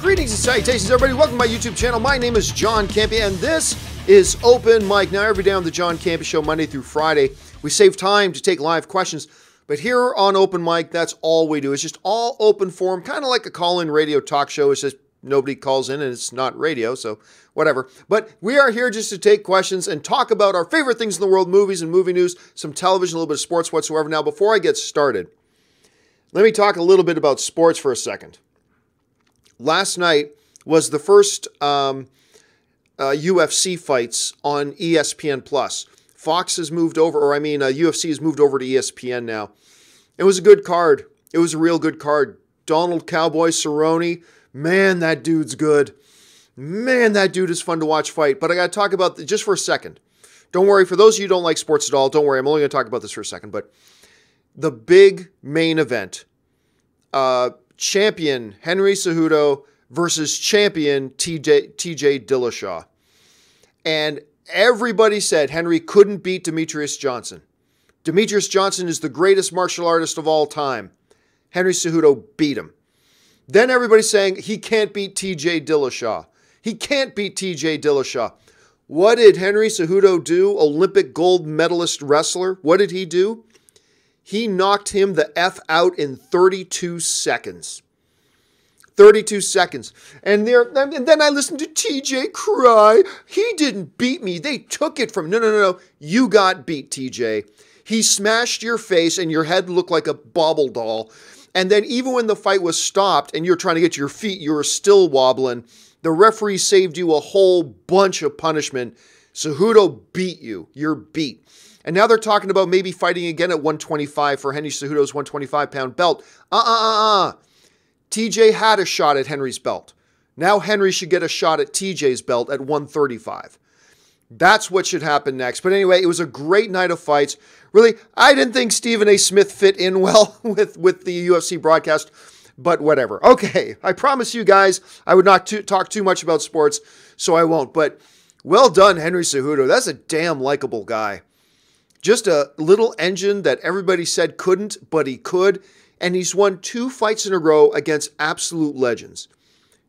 Greetings and salutations, everybody. Welcome to my YouTube channel. My name is John Campea, and this is Open Mic. Now, every day on the John Campea Show, Monday through Friday, we save time to take live questions. But here on Open Mic, that's all we do. It's just all open forum, kind of like a call-in radio talk show. It's just nobody calls in, and it's not radio, so whatever. But we are here just to take questions and talk about our favorite things in the world, movies and movie news, some television, a little bit of sports whatsoever. Now, before I get started, let me talk a little bit about sports for a second. Last night was the first UFC fights on ESPN+. Fox has moved over, UFC has moved over to ESPN now. It was a good card. It was a real good card. Donald Cowboy Cerrone, man, that dude's good. Man, that dude is fun to watch fight. But I got to talk about just for a second. Don't worry, for those of you who don't like sports at all, don't worry. I'm only going to talk about this for a second. But the big main event, champion Henry Cejudo versus champion TJ Dillashaw. And everybody said Henry couldn't beat Demetrius Johnson. Demetrius Johnson is the greatest martial artist of all time. Henry Cejudo beat him. Then everybody's saying he can't beat TJ Dillashaw. He can't beat TJ Dillashaw. What did Henry Cejudo do? Olympic gold medalist wrestler. What did he do? He knocked him the F out in 32 seconds. 32 seconds. And then I listened to TJ cry. He didn't beat me. They took it from... No. You got beat, TJ. He smashed your face and your head looked like a bobble doll. And then even when the fight was stopped and you're trying to get to your feet, you were still wobbling. The referee saved you a whole bunch of punishment. Cejudo beat you. You're beat. And now they're talking about maybe fighting again at 125 for Henry Cejudo's 125-pound belt. TJ had a shot at Henry's belt. Now Henry should get a shot at TJ's belt at 135. That's what should happen next. But anyway, it was a great night of fights. Really, I didn't think Stephen A. Smith fit in well with the UFC broadcast, but whatever. Okay, I promise you guys I would not talk too much about sports, so I won't. But well done, Henry Cejudo. That's a damn likable guy. Just a little engine that everybody said couldn't, but he could. And he's won 2 fights in a row against absolute legends.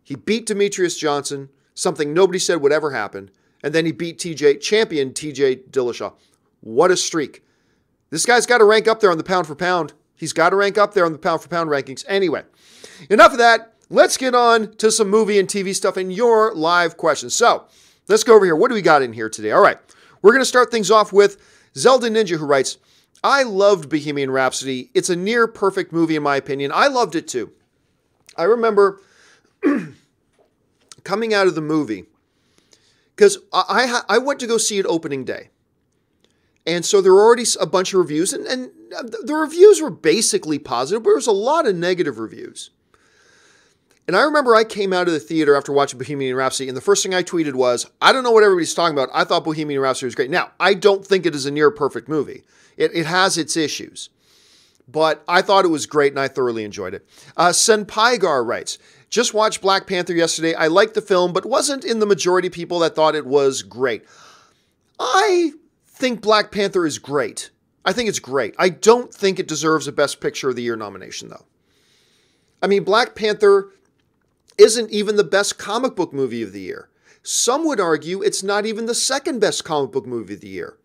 He beat Demetrius Johnson, something nobody said would ever happen. And then he beat champion TJ Dillashaw. What a streak. This guy's got to rank up there on the pound for pound. He's got to rank up there on the pound for pound rankings. Anyway, enough of that. Let's get on to some movie and TV stuff and your live questions. So let's go over here. What do we got in here today? All right. We're going to start things off with Zelda Ninja, who writes, I loved Bohemian Rhapsody. It's a near perfect movie in my opinion. I loved it too. I remember coming out of the movie because I went to go see it opening day. And so there were already a bunch of reviews and the reviews were basically positive, but there was a lot of negative reviews. And I remember I came out of the theater after watching Bohemian Rhapsody, and the first thing I tweeted was, I don't know what everybody's talking about. I thought Bohemian Rhapsody was great. Now, I don't think it is a near-perfect movie. It has its issues. But I thought it was great, and I thoroughly enjoyed it. Senpaigar writes, just watched Black Panther yesterday. I liked the film, but wasn't in the majority of people that thought it was great. I think Black Panther is great. I think it's great. I don't think it deserves a Best Picture of the Year nomination, though. I mean, Black Panther isn't even the best comic book movie of the year. Some would argue it's not even the second best comic book movie of the year.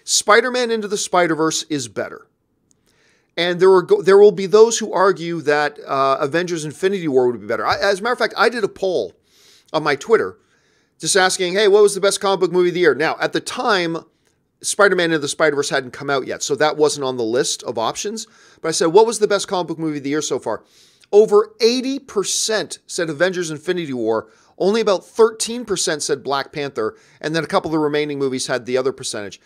Spider-Man Into the Spider-Verse is better. And there will be those who argue that Avengers Infinity War would be better. As a matter of fact, I did a poll on my Twitter just asking, hey, what was the best comic book movie of the year? Now, at the time, Spider-Man Into the Spider-Verse hadn't come out yet, so that wasn't on the list of options. But I said, what was the best comic book movie of the year so far? Over 80% said Avengers Infinity War. Only about 13% said Black Panther. And then a couple of the remaining movies had the other percentage.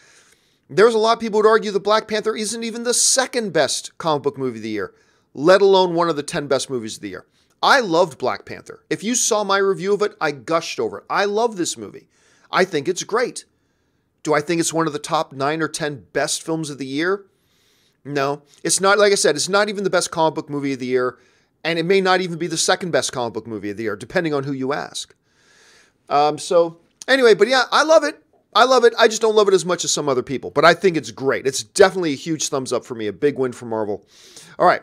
There's a lot of people who would argue that Black Panther isn't even the second best comic book movie of the year, let alone one of the 10 best movies of the year. I loved Black Panther. If you saw my review of it, I gushed over it. I love this movie. I think it's great. Do I think it's one of the top 9 or 10 best films of the year? No. It's not, like I said, it's not even the best comic book movie of the year. And it may not even be the second best comic book movie of the year, depending on who you ask. So anyway, but yeah, I love it. I love it. I just don't love it as much as some other people. But I think it's great. It's definitely a huge thumbs up for me. A big win for Marvel. All right.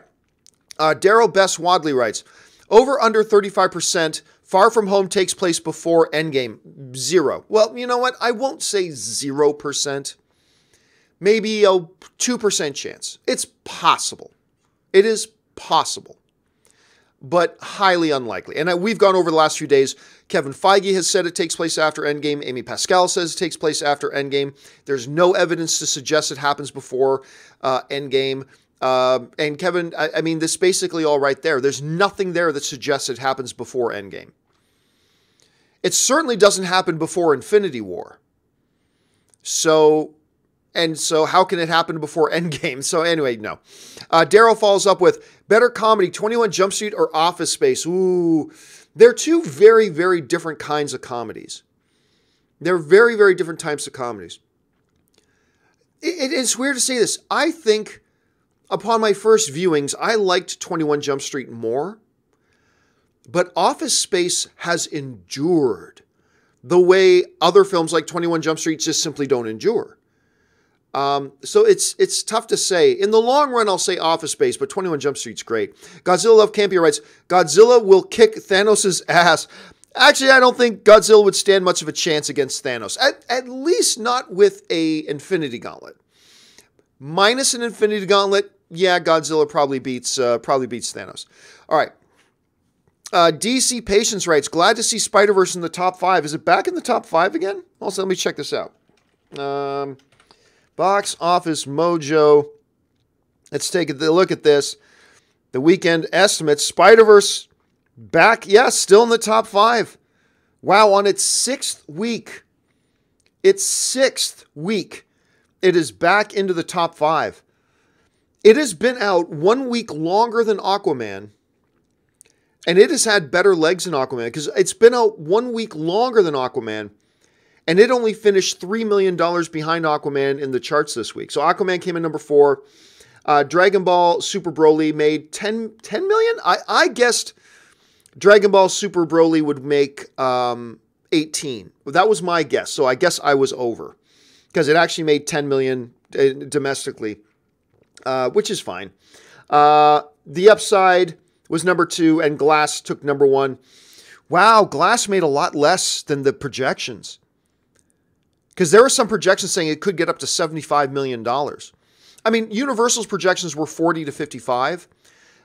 Daryl Bess Wadley writes, over under 35% Far From Home takes place before Endgame. 0. Well, you know what? I won't say 0%. Maybe a 2% chance. It's possible. It is possible, but highly unlikely. And we've gone over the last few days. Kevin Feige has said it takes place after Endgame. Amy Pascal says it takes place after Endgame. There's no evidence to suggest it happens before Endgame. And Kevin, I mean, this basically all right there. There's nothing there that suggests it happens before Endgame. It certainly doesn't happen before Infinity War. So how can it happen before Endgame? So anyway, no. Daryl follows up with, better comedy, 21 Jump Street or Office Space? Ooh, they're two very, very different kinds of comedies. They're very, very different types of comedies. It's weird to say this. I think upon my first viewings, I liked 21 Jump Street more. But Office Space has endured the way other films like 21 Jump Street just simply don't endure. So it's tough to say. In the long run, I'll say Office Space, but 21 Jump Street's great. Godzilla Love Campea writes, Godzilla will kick Thanos' ass. Actually, I don't think Godzilla would stand much of a chance against Thanos. At least not with a Infinity Gauntlet. Minus an Infinity Gauntlet, yeah, Godzilla probably beats Thanos. All right. DC Patience writes, glad to see Spider-Verse in the top 5. Is it back in the top 5 again? Also, let me check this out. Box Office Mojo. Let's take a look at this. The weekend estimates. Spider-Verse back. Yeah, still in the top 5. Wow, on its 6th week. Its 6th week. It is back into the top 5. It has been out 1 week longer than Aquaman. And it has had better legs than Aquaman because it's been out 1 week longer than Aquaman. And it only finished $3 million behind Aquaman in the charts this week. So Aquaman came in number 4. Dragon Ball Super Broly made 10 million? I guessed Dragon Ball Super Broly would make 18. That was my guess. So I guess I was over. Because it actually made 10 million domestically. Which is fine. The Upside was number 2, and Glass took number 1. Wow, Glass made a lot less than the projections. Because there were some projections saying it could get up to $75 million. I mean, Universal's projections were 40 to 55,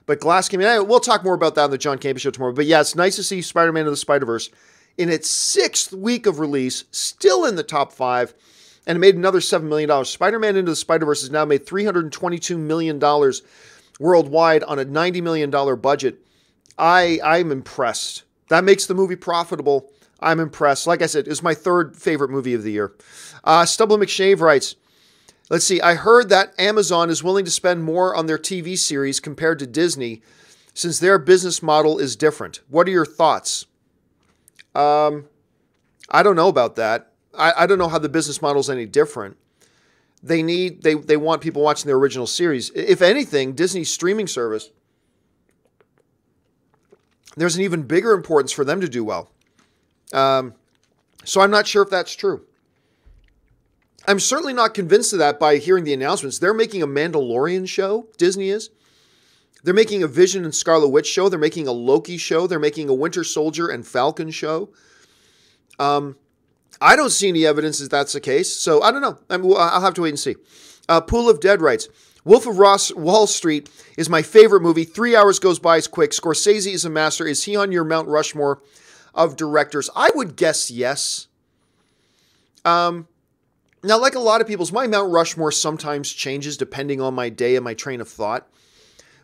but Glass came in. We'll talk more about that on the John Campea Show tomorrow. But yeah, it's nice to see Spider-Man Into the Spider-Verse in its 6th week of release, still in the top 5, and it made another $7 million. Spider-Man Into the Spider-Verse has now made $322 million worldwide on a $90 million budget. I'm impressed. That makes the movie profitable. I'm impressed. Like I said, it's my 3rd favorite movie of the year. Stubble McShave writes, let's see, I heard that Amazon is willing to spend more on their TV series compared to Disney since their business model is different. What are your thoughts? I don't know about that. I don't know how the business model is any different. They want people watching their original series. If anything, Disney's streaming service, there's an even bigger importance for them to do well. So I'm not sure if that's true. I'm certainly not convinced of that by hearing the announcements. They're making a Mandalorian show, Disney is. They're making a Vision and Scarlet Witch show. They're making a Loki show. They're making a Winter Soldier and Falcon show. I don't see any evidence that that's the case, so I don't know. I'll have to wait and see. Pool of Dead writes, Wolf of Wall Street is my favorite movie. 3 hours goes by as quick. Scorsese is a master. Is he on your Mount Rushmore of directors? I would guess yes. Now, like a lot of people's, my Mount Rushmore sometimes changes depending on my day and my train of thought.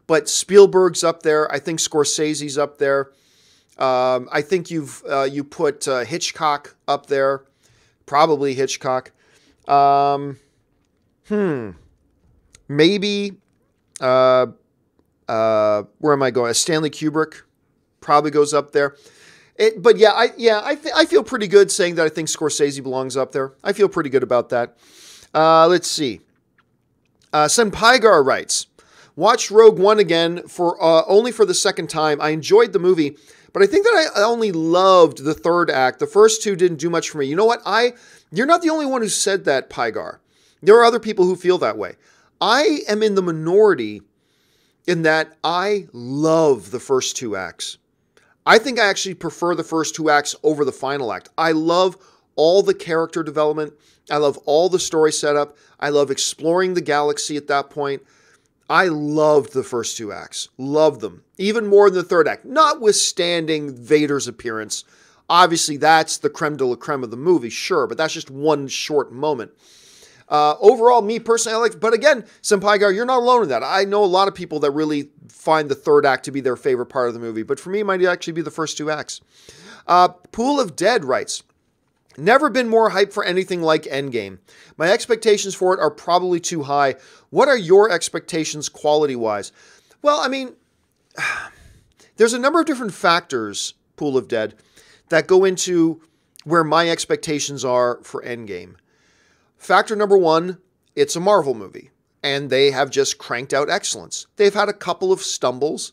But Spielberg's up there. I think Scorsese's up there. I think you put Hitchcock up there. Probably Hitchcock. Maybe. Where am I going? Stanley Kubrick probably goes up there. But yeah, I feel pretty good saying that I think Scorsese belongs up there. I feel pretty good about that. Let's see. Senpaigar writes, watched Rogue One again only for the 2nd time. I enjoyed the movie, but I think that I only loved the 3rd act. The first 2 didn't do much for me. You know what? You're not the only one who said that, Pygar. There are other people who feel that way. I am in the minority in that I love the first 2 acts. I think I actually prefer the first two acts over the final act. I love all the character development. I love all the story setup. I love exploring the galaxy at that point. I loved the first two acts. Loved them. Even more than the third act. Notwithstanding Vader's appearance. Obviously, that's the creme de la creme of the movie, sure, but that's just one short moment. Overall, me personally, I like, but again, Senpai Gar, you're not alone in that. I know a lot of people that really find the third act to be their favorite part of the movie, but for me, it might actually be the first two acts. Pool of Dead writes, never been more hyped for anything like Endgame. My expectations for it are probably too high. What are your expectations quality-wise? Well, I mean, there's a number of different factors, Pool of Dead, that go into where my expectations are for Endgame. Factor number one, it's a Marvel movie, and they have just cranked out excellence. They've had a couple of stumbles.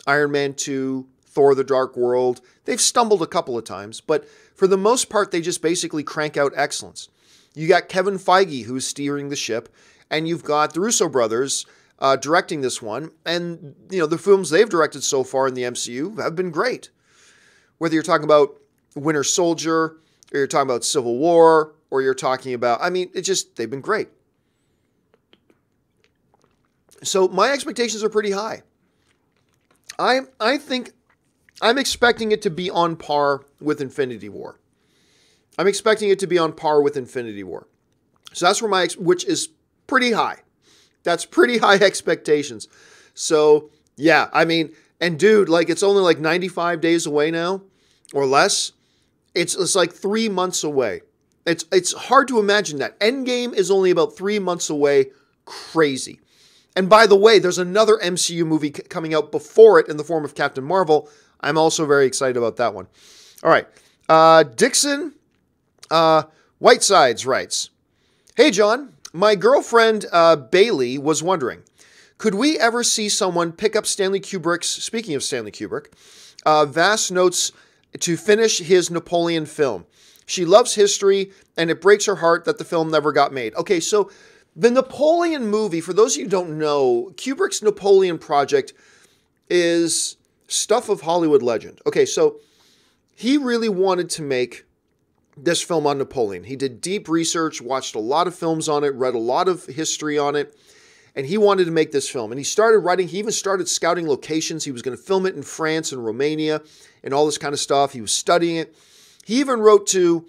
Iron Man 2, Thor the Dark World, they've stumbled a couple of times, but for the most part, they just basically crank out excellence. You got Kevin Feige, who's steering the ship, and you've got the Russo brothers directing this one, and the films they've directed so far in the MCU have been great. Whether you're talking about Winter Soldier, or you're talking about Civil War, or you're talking about, they've been great. So my expectations are pretty high. I think I'm expecting it to be on par with Infinity War. I'm expecting it to be on par with Infinity War. So that's where which is pretty high. That's pretty high expectations. So yeah, and dude, it's only 95 days away now or less. It's like 3 months away. It's hard to imagine that. Endgame is only about 3 months away. Crazy. And by the way, there's another MCU movie coming out before it in the form of Captain Marvel. I'm also very excited about that one. All right. Dixon Whitesides writes, hey, John, my girlfriend Bailey was wondering, could we ever see someone pick up Stanley Kubrick's, speaking of Stanley Kubrick, vast notes to finish his Napoleon film? She loves history, and it breaks her heart that the film never got made. Okay, so the Napoleon movie, for those of you who don't know, Kubrick's Napoleon project is stuff of Hollywood legend. Okay, so he really wanted to make this film on Napoleon. He did deep research, watched a lot of films on it, read a lot of history on it, and he wanted to make this film. And he started writing, he even started scouting locations. He was going to film it in France and Romania and all this kind of stuff. He was studying it. He even wrote to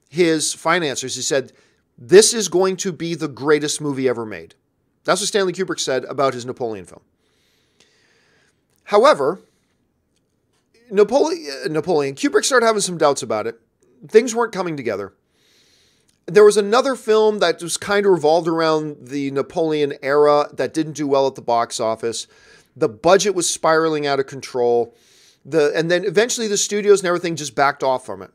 his financiers. He said, this is going to be the greatest movie ever made. That's what Stanley Kubrick said about his Napoleon film. However, Napoleon, Kubrick started having some doubts about it. Things weren't coming together. There was another film that was kind of revolved around the Napoleon era that didn't do well at the box office. The budget was spiraling out of control. And then eventually the studios and everything just backed off from it.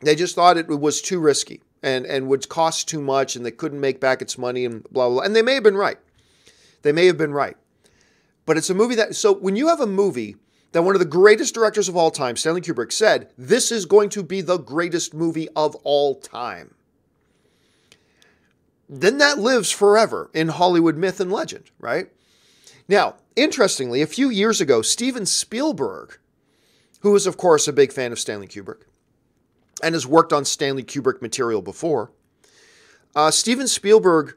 They just thought it was too risky and would cost too much, and they couldn't make back its money and blah, blah, blah. And they may have been right. They may have been right. But it's a movie so when you have a movie that one of the greatest directors of all time, Stanley Kubrick, said, this is going to be the greatest movie of all time, then that lives forever in Hollywood myth and legend, right? Now, interestingly, a few years ago, Steven Spielberg, who is, of course, a big fan of Stanley Kubrick and has worked on Stanley Kubrick material before, Steven Spielberg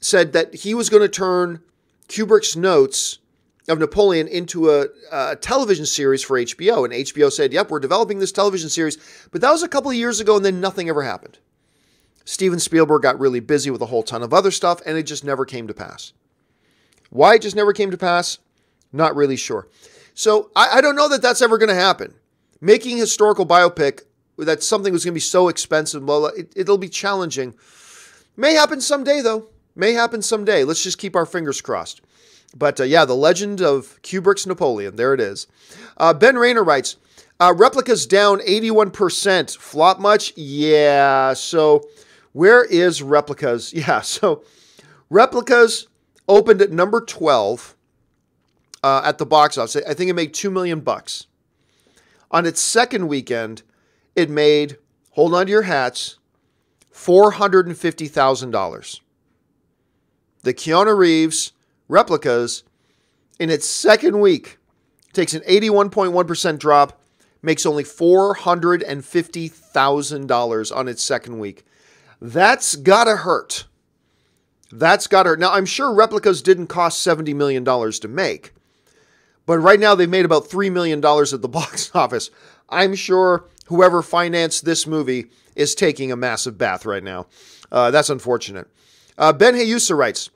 said that he was going to turn Kubrick's notes of Napoleon into a television series for HBO. And HBO said, yep, we're developing this television series. But that was a couple of years ago, and then nothing ever happened. Steven Spielberg got really busy with a whole ton of other stuff, and it just never came to pass. Why it just never came to pass? Not really sure. So I don't know that that's ever going to happen. Making a historical biopic, that something was going to be so expensive, well, it'll be challenging. May happen someday, though. May happen someday. Let's just keep our fingers crossed. But yeah, the legend of Kubrick's Napoleon. There it is. Ben Rayner writes, Replicas down 81%. Flop much? Yeah. So where is Replicas? Yeah. So Replicas opened at number 12 at the box office. I think it made $2 million. On its second weekend, it made, hold on to your hats, $450,000. The Keanu Reeves Replicas, in its second week, takes an 81.1% drop makes only $450,000 on its second week. That's gotta hurt. That's gotta hurt. Now, I'm sure replicas didn't cost $70 million to make, but right now they've made about $3 million at the box office. I'm sure whoever financed this movie is taking a massive bath right now. That's unfortunate. Ben Hayusa writes,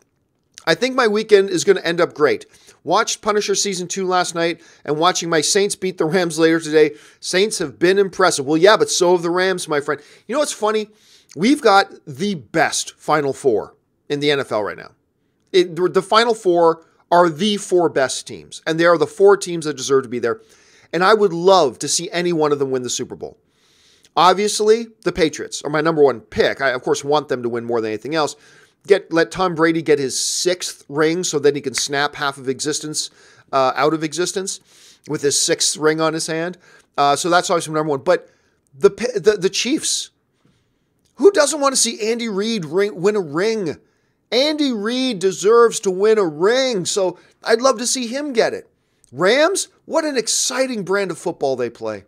I think my weekend is going to end up great. Watched Punisher Season 2 last night and watching my Saints beat the Rams later today. Saints have been impressive. Well, yeah, but so have the Rams, my friend. You know what's funny? We've got the best Final Four in the NFL right now. The Final Four are the four best teams, and they are the four teams that deserve to be there. And I would love to see any one of them win the Super Bowl. Obviously, the Patriots are my number one pick. I, of course, want them to win more than anything else. Let Tom Brady get his sixth ring so that he can snap half of existence out of existence with his sixth ring on his hand. So that's obviously number one. But the Chiefs, who doesn't want to see Andy Reid win a ring? Andy Reid deserves to win a ring, so I'd love to see him get it. Rams, what an exciting brand of football they play.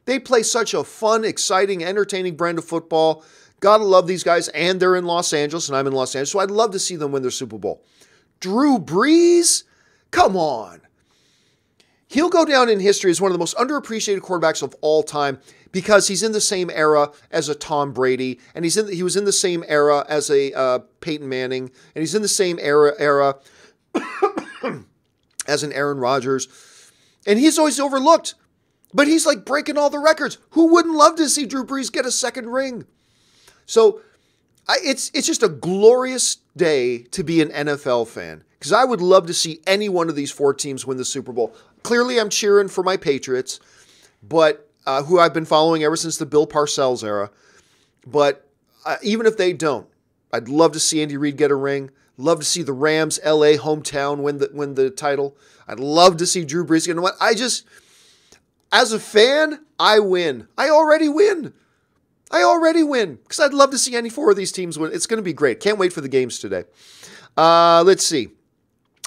They play such a fun, exciting, entertaining brand of football. Gotta love these guys, and they're in Los Angeles, and I'm in Los Angeles, so I'd love to see them win their Super Bowl. Drew Brees? Come on. He'll go down in history as one of the most underappreciated quarterbacks of all time because he's in the same era as a Tom Brady, and he was in the same era as a Peyton Manning, and he's in the same era as an Aaron Rodgers, and he's always overlooked. But he's like breaking all the records. Who wouldn't love to see Drew Brees get a second ring? So it's just a glorious day to be an NFL fan because I would love to see any one of these four teams win the Super Bowl. Clearly, I'm cheering for my Patriots, but who I've been following ever since the Bill Parcells era. But even if they don't, I'd love to see Andy Reid get a ring. Love to see the Rams, LA hometown win the title. I'd love to see Drew Brees get one. As a fan, I win. I already win because I'd love to see any four of these teams win. It's going to be great. Can't wait for the games today. Let's see.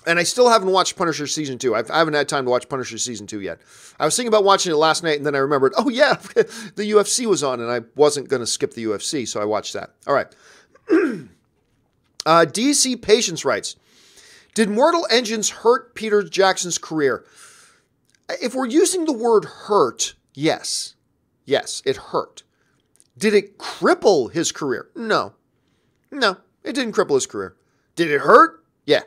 And I still haven't watched Punisher Season 2. I haven't had time to watch Punisher Season 2 yet. I was thinking about watching it last night, and then I remembered, oh yeah, the UFC was on, and I wasn't going to skip the UFC, so I watched that. All right. DC Patience writes, did Mortal Engines hurt Peter Jackson's career? If we're using the word hurt, yes. Yes, it hurt. Did it cripple his career? No. No, it didn't cripple his career. Did it hurt? Yeah.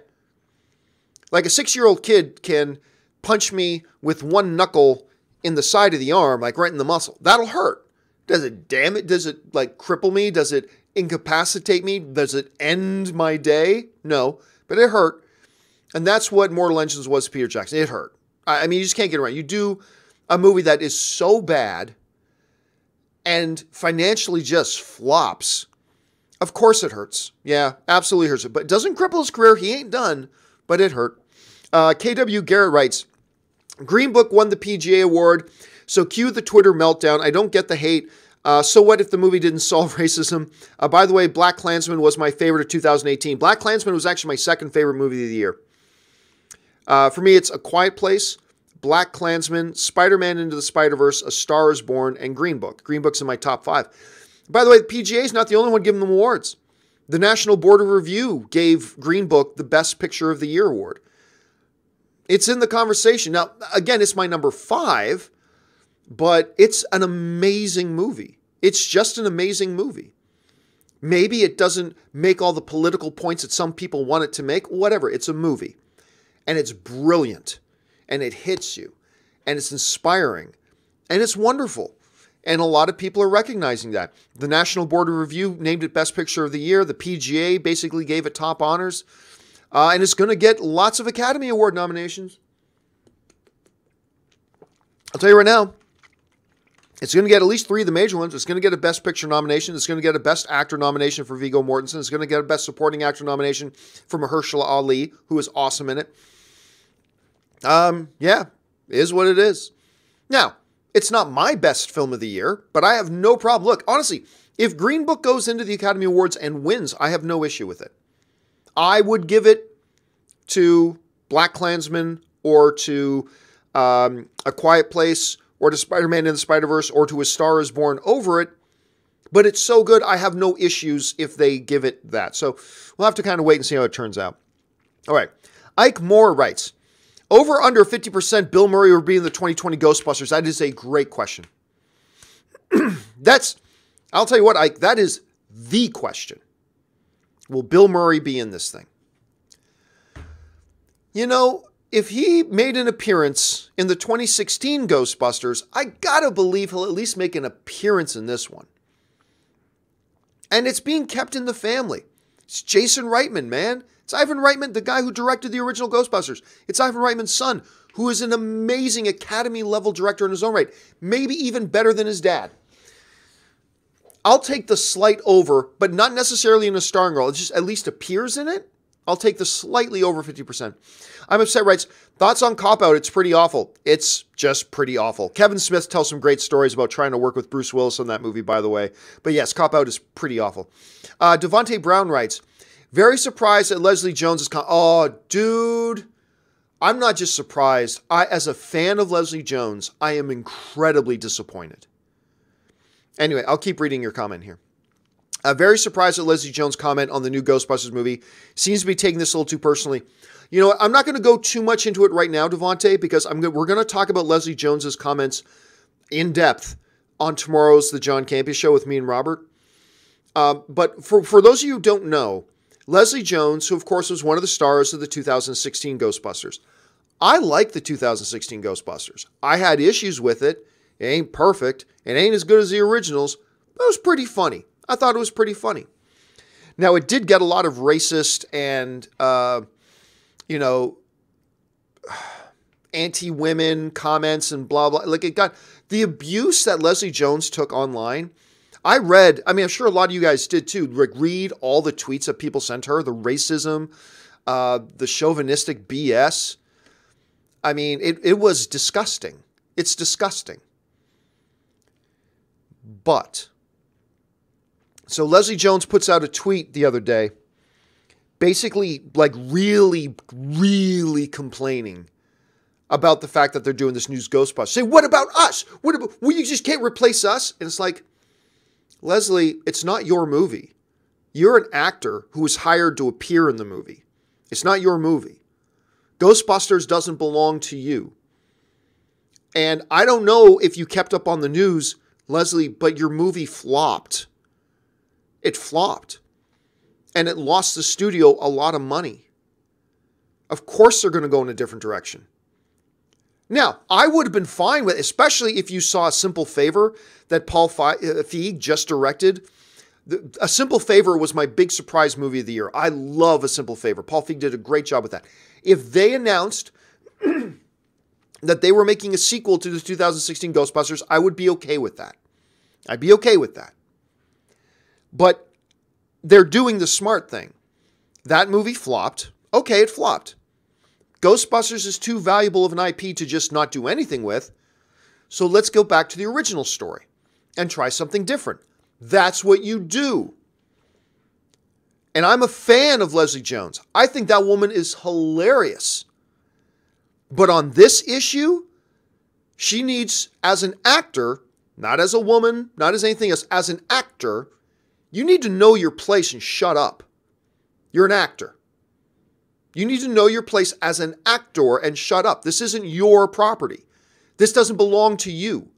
Like a 6-year-old kid can punch me with one knuckle in the side of the arm, like right in the muscle. That'll hurt. Does it damage? Does it like cripple me? Does it incapacitate me? Does it end my day? No, but it hurt. And that's what Mortal Engines was to Peter Jackson. It hurt. I mean, you just can't get around. You do a movie that is so bad and financially just flops. Of course it hurts. Yeah, absolutely hurts. But it doesn't cripple his career. He ain't done, but it hurt. KW Garrett writes, Green Book won the PGA award, so cue the Twitter meltdown. I don't get the hate. So what if the movie didn't solve racism? By the way, Black Klansman was my favorite of 2018. Black Klansman was actually my second favorite movie of the year. For me, it's A Quiet Place, Black Klansman, Spider-Man Into the Spider-Verse, A Star is Born, and Green Book. Green Book's in my top 5. By the way, the PGA is not the only one giving them awards. The National Board of Review gave Green Book the Best Picture of the Year award. It's in the conversation. Now, again, it's my number 5, but it's an amazing movie. It's just an amazing movie. Maybe it doesn't make all the political points that some people want it to make. Whatever. It's a movie. And it's brilliant. And it hits you. And it's inspiring. And it's wonderful. And a lot of people are recognizing that. The National Board of Review named it Best Picture of the Year. The PGA basically gave it top honors. And it's going to get lots of Academy Award nominations. I'll tell you right now, it's going to get at least 3 of the major ones. It's going to get a Best Picture nomination. It's going to get a Best Actor nomination for Viggo Mortensen. It's going to get a Best Supporting Actor nomination for Mahershala Ali, who is awesome in it. Yeah, it is what it is. Now, it's not my best film of the year, but I have no problem. Look, honestly, if Green Book goes into the Academy Awards and wins, I have no issue with it. I would give it to Black Klansman or to A Quiet Place or to Spider-Man in the Spider-Verse, or to A Star Is Born over it. But it's so good, I have no issues if they give it that. So we'll have to kind of wait and see how it turns out. All right. Ike Moore writes, over under 50% Bill Murray will be in the 2020 Ghostbusters. That is a great question. I'll tell you what, Ike, that is the question. Will Bill Murray be in this thing? You know, if he made an appearance in the 2016 Ghostbusters, I gotta believe he'll at least make an appearance in this one. And it's being kept in the family. It's Jason Reitman, man. It's Ivan Reitman, the guy who directed the original Ghostbusters. It's Ivan Reitman's son, who is an amazing Academy-level director in his own right. Maybe even better than his dad. I'll take the slight over, but not necessarily in a starring role. It just at least appears in it. I'll take the slightly over 50%. I'm Upset writes, thoughts on Cop Out? It's pretty awful. It's just pretty awful. Kevin Smith tells some great stories about trying to work with Bruce Willis on that movie, by the way. But yes, Cop Out is pretty awful. Devontae Brown writes, very surprised that Leslie Jones is... Oh, dude. I'm not just surprised. As a fan of Leslie Jones, I am incredibly disappointed. Anyway, I'll keep reading your comment here. Very surprised at Leslie Jones' comment on the new Ghostbusters movie. Seems to be taking this a little too personally. You know what? I'm not going to go too much into it right now, Devontae, because we're going to talk about Leslie Jones' comments in depth on tomorrow's The John Campea Show with me and Robert. But for those of you who don't know, Leslie Jones, who of course was one of the stars of the 2016 Ghostbusters. I like the 2016 Ghostbusters. I had issues with it. It ain't perfect. It ain't as good as the originals, but it was pretty funny. I thought it was pretty funny. Now, it did get a lot of racist and, anti-women comments and blah, blah. Like, it got the abuse that Leslie Jones took online. I'm sure a lot of you guys did too. Like, read all the tweets that people sent her, the racism, the chauvinistic BS. I mean, it was disgusting. It's disgusting. But, so Leslie Jones puts out a tweet the other day, basically like really, really complaining about the fact that they're doing this new Ghostbusters. Say, what about us? Well, you just can't replace us? And it's like, Leslie, it's not your movie. You're an actor who was hired to appear in the movie. It's not your movie. Ghostbusters doesn't belong to you. And I don't know if you kept up on the news, Leslie, but your movie flopped. It flopped. And it lost the studio a lot of money. Of course they're going to go in a different direction. Now, I would have been fine with, especially if you saw A Simple Favor that Paul Feig just directed. A Simple Favor was my big surprise movie of the year. I love A Simple Favor. Paul Feig did a great job with that. If they announced that they were making a sequel to the 2016 Ghostbusters, I would be okay with that. I'd be okay with that. But they're doing the smart thing. That movie flopped. Okay, it flopped. Ghostbusters is too valuable of an IP to just not do anything with. So let's go back to the original story and try something different. That's what you do. And I'm a fan of Leslie Jones. I think that woman is hilarious. But on this issue, she needs, as an actor, not as a woman, not as anything else, as an actor, you need to know your place and shut up. You're an actor. You need to know your place as an actor and shut up. This isn't your property. This doesn't belong to you.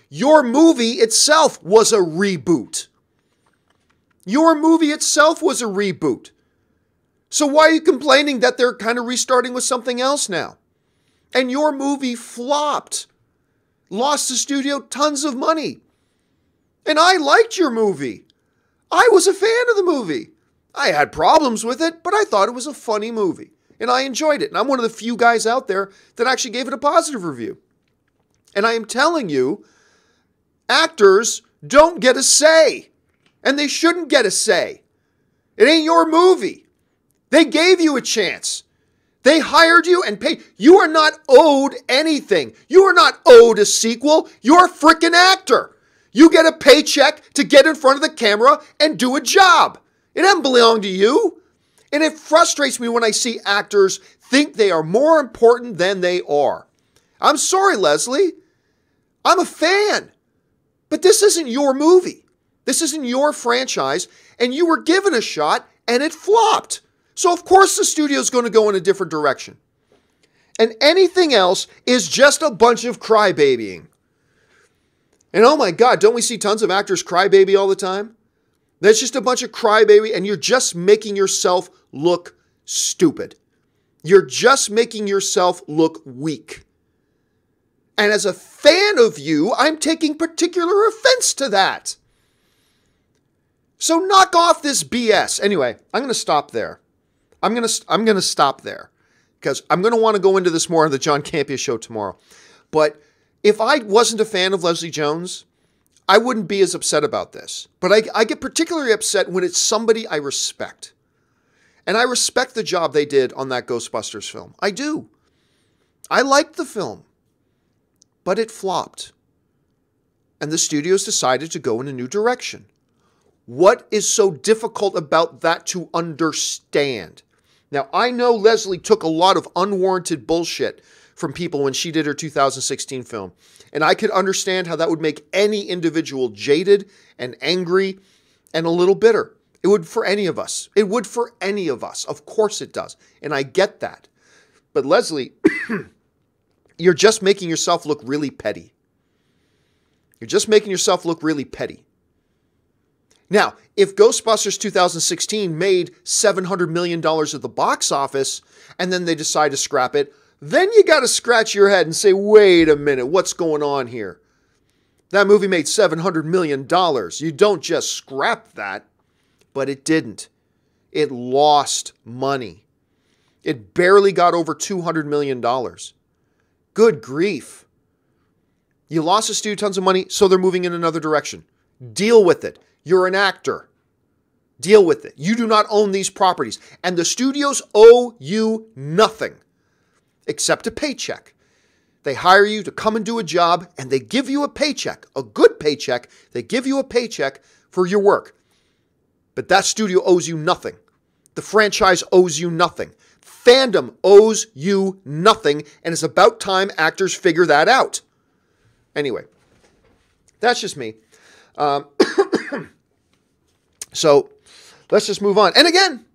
Your movie itself was a reboot. Your movie itself was a reboot. So why are you complaining that they're kind of restarting with something else now? And your movie flopped. Lost the studio tons of money. And I liked your movie. I was a fan of the movie. I had problems with it, but I thought it was a funny movie. And I enjoyed it. And I'm one of the few guys out there that actually gave it a positive review. And I am telling you, actors don't get a say. And they shouldn't get a say. It ain't your movie. They gave you a chance. They hired you and paid. You are not owed anything. You are not owed a sequel. You're a freaking actor. You get a paycheck to get in front of the camera and do a job. It doesn't belong to you. And it frustrates me when I see actors think they are more important than they are. I'm sorry, Leslie. I'm a fan. But this isn't your movie. This isn't your franchise. And you were given a shot and it flopped. So of course the studio's going to go in a different direction. And anything else is just a bunch of crybabying. And oh my God, don't we see tons of actors crybaby all the time? That's just a bunch of crybaby, and you're just making yourself look stupid. You're just making yourself look weak. And as a fan of you, I'm taking particular offense to that. So knock off this BS. Anyway, I'm going to stop there. I'm going to stop there because I'm going to want to go into this more on the John Campea show tomorrow. But if I wasn't a fan of Leslie Jones, I wouldn't be as upset about this. But I get particularly upset when it's somebody I respect. And I respect the job they did on that Ghostbusters film. I do. I liked the film. But it flopped. And the studios decided to go in a new direction. What is so difficult about that to understand? Now, I know Leslie took a lot of unwarranted bullshit from people when she did her 2016 film. And I could understand how that would make any individual jaded and angry and a little bitter. It would for any of us. It would for any of us. Of course it does. And I get that. But Leslie, you're just making yourself look really petty. You're just making yourself look really petty. Now, if Ghostbusters 2016 made $700 million at the box office and then they decide to scrap it, then you got to scratch your head and say, wait a minute, what's going on here? That movie made $700 million. You don't just scrap that. But it didn't. It lost money. It barely got over $200 million. Good grief. You lost the studio tons of money, so they're moving in another direction. Deal with it. You're an actor. Deal with it. You do not own these properties. And the studios owe you nothing except a paycheck. They hire you to come and do a job, and they give you a paycheck, a good paycheck. They give you a paycheck for your work. But that studio owes you nothing. The franchise owes you nothing. Fandom owes you nothing, and it's about time actors figure that out. Anyway, that's just me. So let's just move on. And again,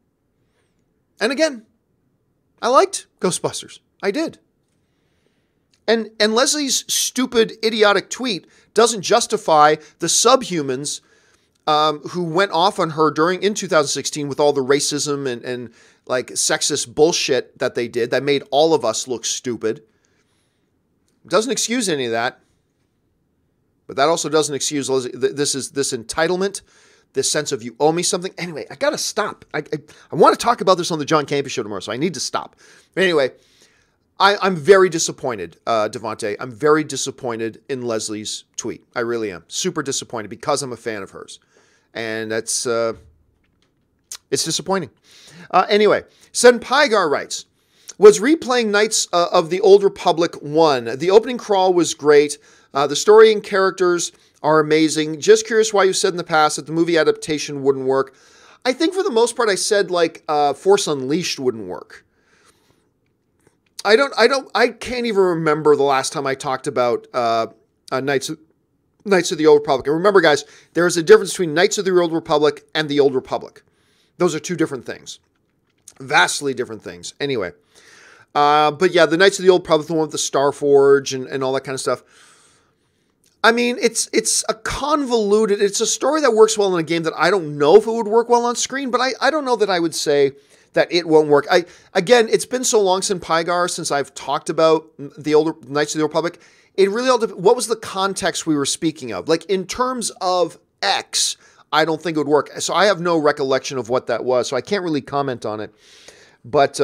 I liked Ghostbusters. I did. And Leslie's stupid, idiotic tweet doesn't justify the subhumans who went off on her in 2016 with all the racism and like sexist bullshit that they did that made all of us look stupid. Doesn't excuse any of that. But that also doesn't excuse this entitlement, this sense of you owe me something. Anyway, I got to stop. I want to talk about this on the John Campea show tomorrow, so I need to stop. But anyway, I'm very disappointed, Devontae. I'm very disappointed in Leslie's tweet. I really am. Super disappointed because I'm a fan of hers. And that's, it's disappointing. Anyway, Sen Pygar writes, was replaying Knights of the Old Republic 1. The opening crawl was great. The story and characters are amazing. Just curious why you said in the past that the movie adaptation wouldn't work. I think for the most part I said like Force Unleashed wouldn't work. I can't even remember the last time I talked about Knights of the Old Republic. And remember, guys, there is a difference between Knights of the Old Republic and the Old Republic. Those are two different things. Vastly different things. Anyway. But yeah, the Knights of the Old Republic, the one with the Star Forge and all that kind of stuff. I mean, it's a convoluted, it's a story that works well in a game that I don't know if it would work well on screen, but I don't know that I would say that it won't work. Again, it's been so long since Pygar, since I've talked about the older Knights of the Republic. It really all depends. What was the context we were speaking of? Like in terms of X, I don't think it would work. So I have no recollection of what that was, so I can't really comment on it. But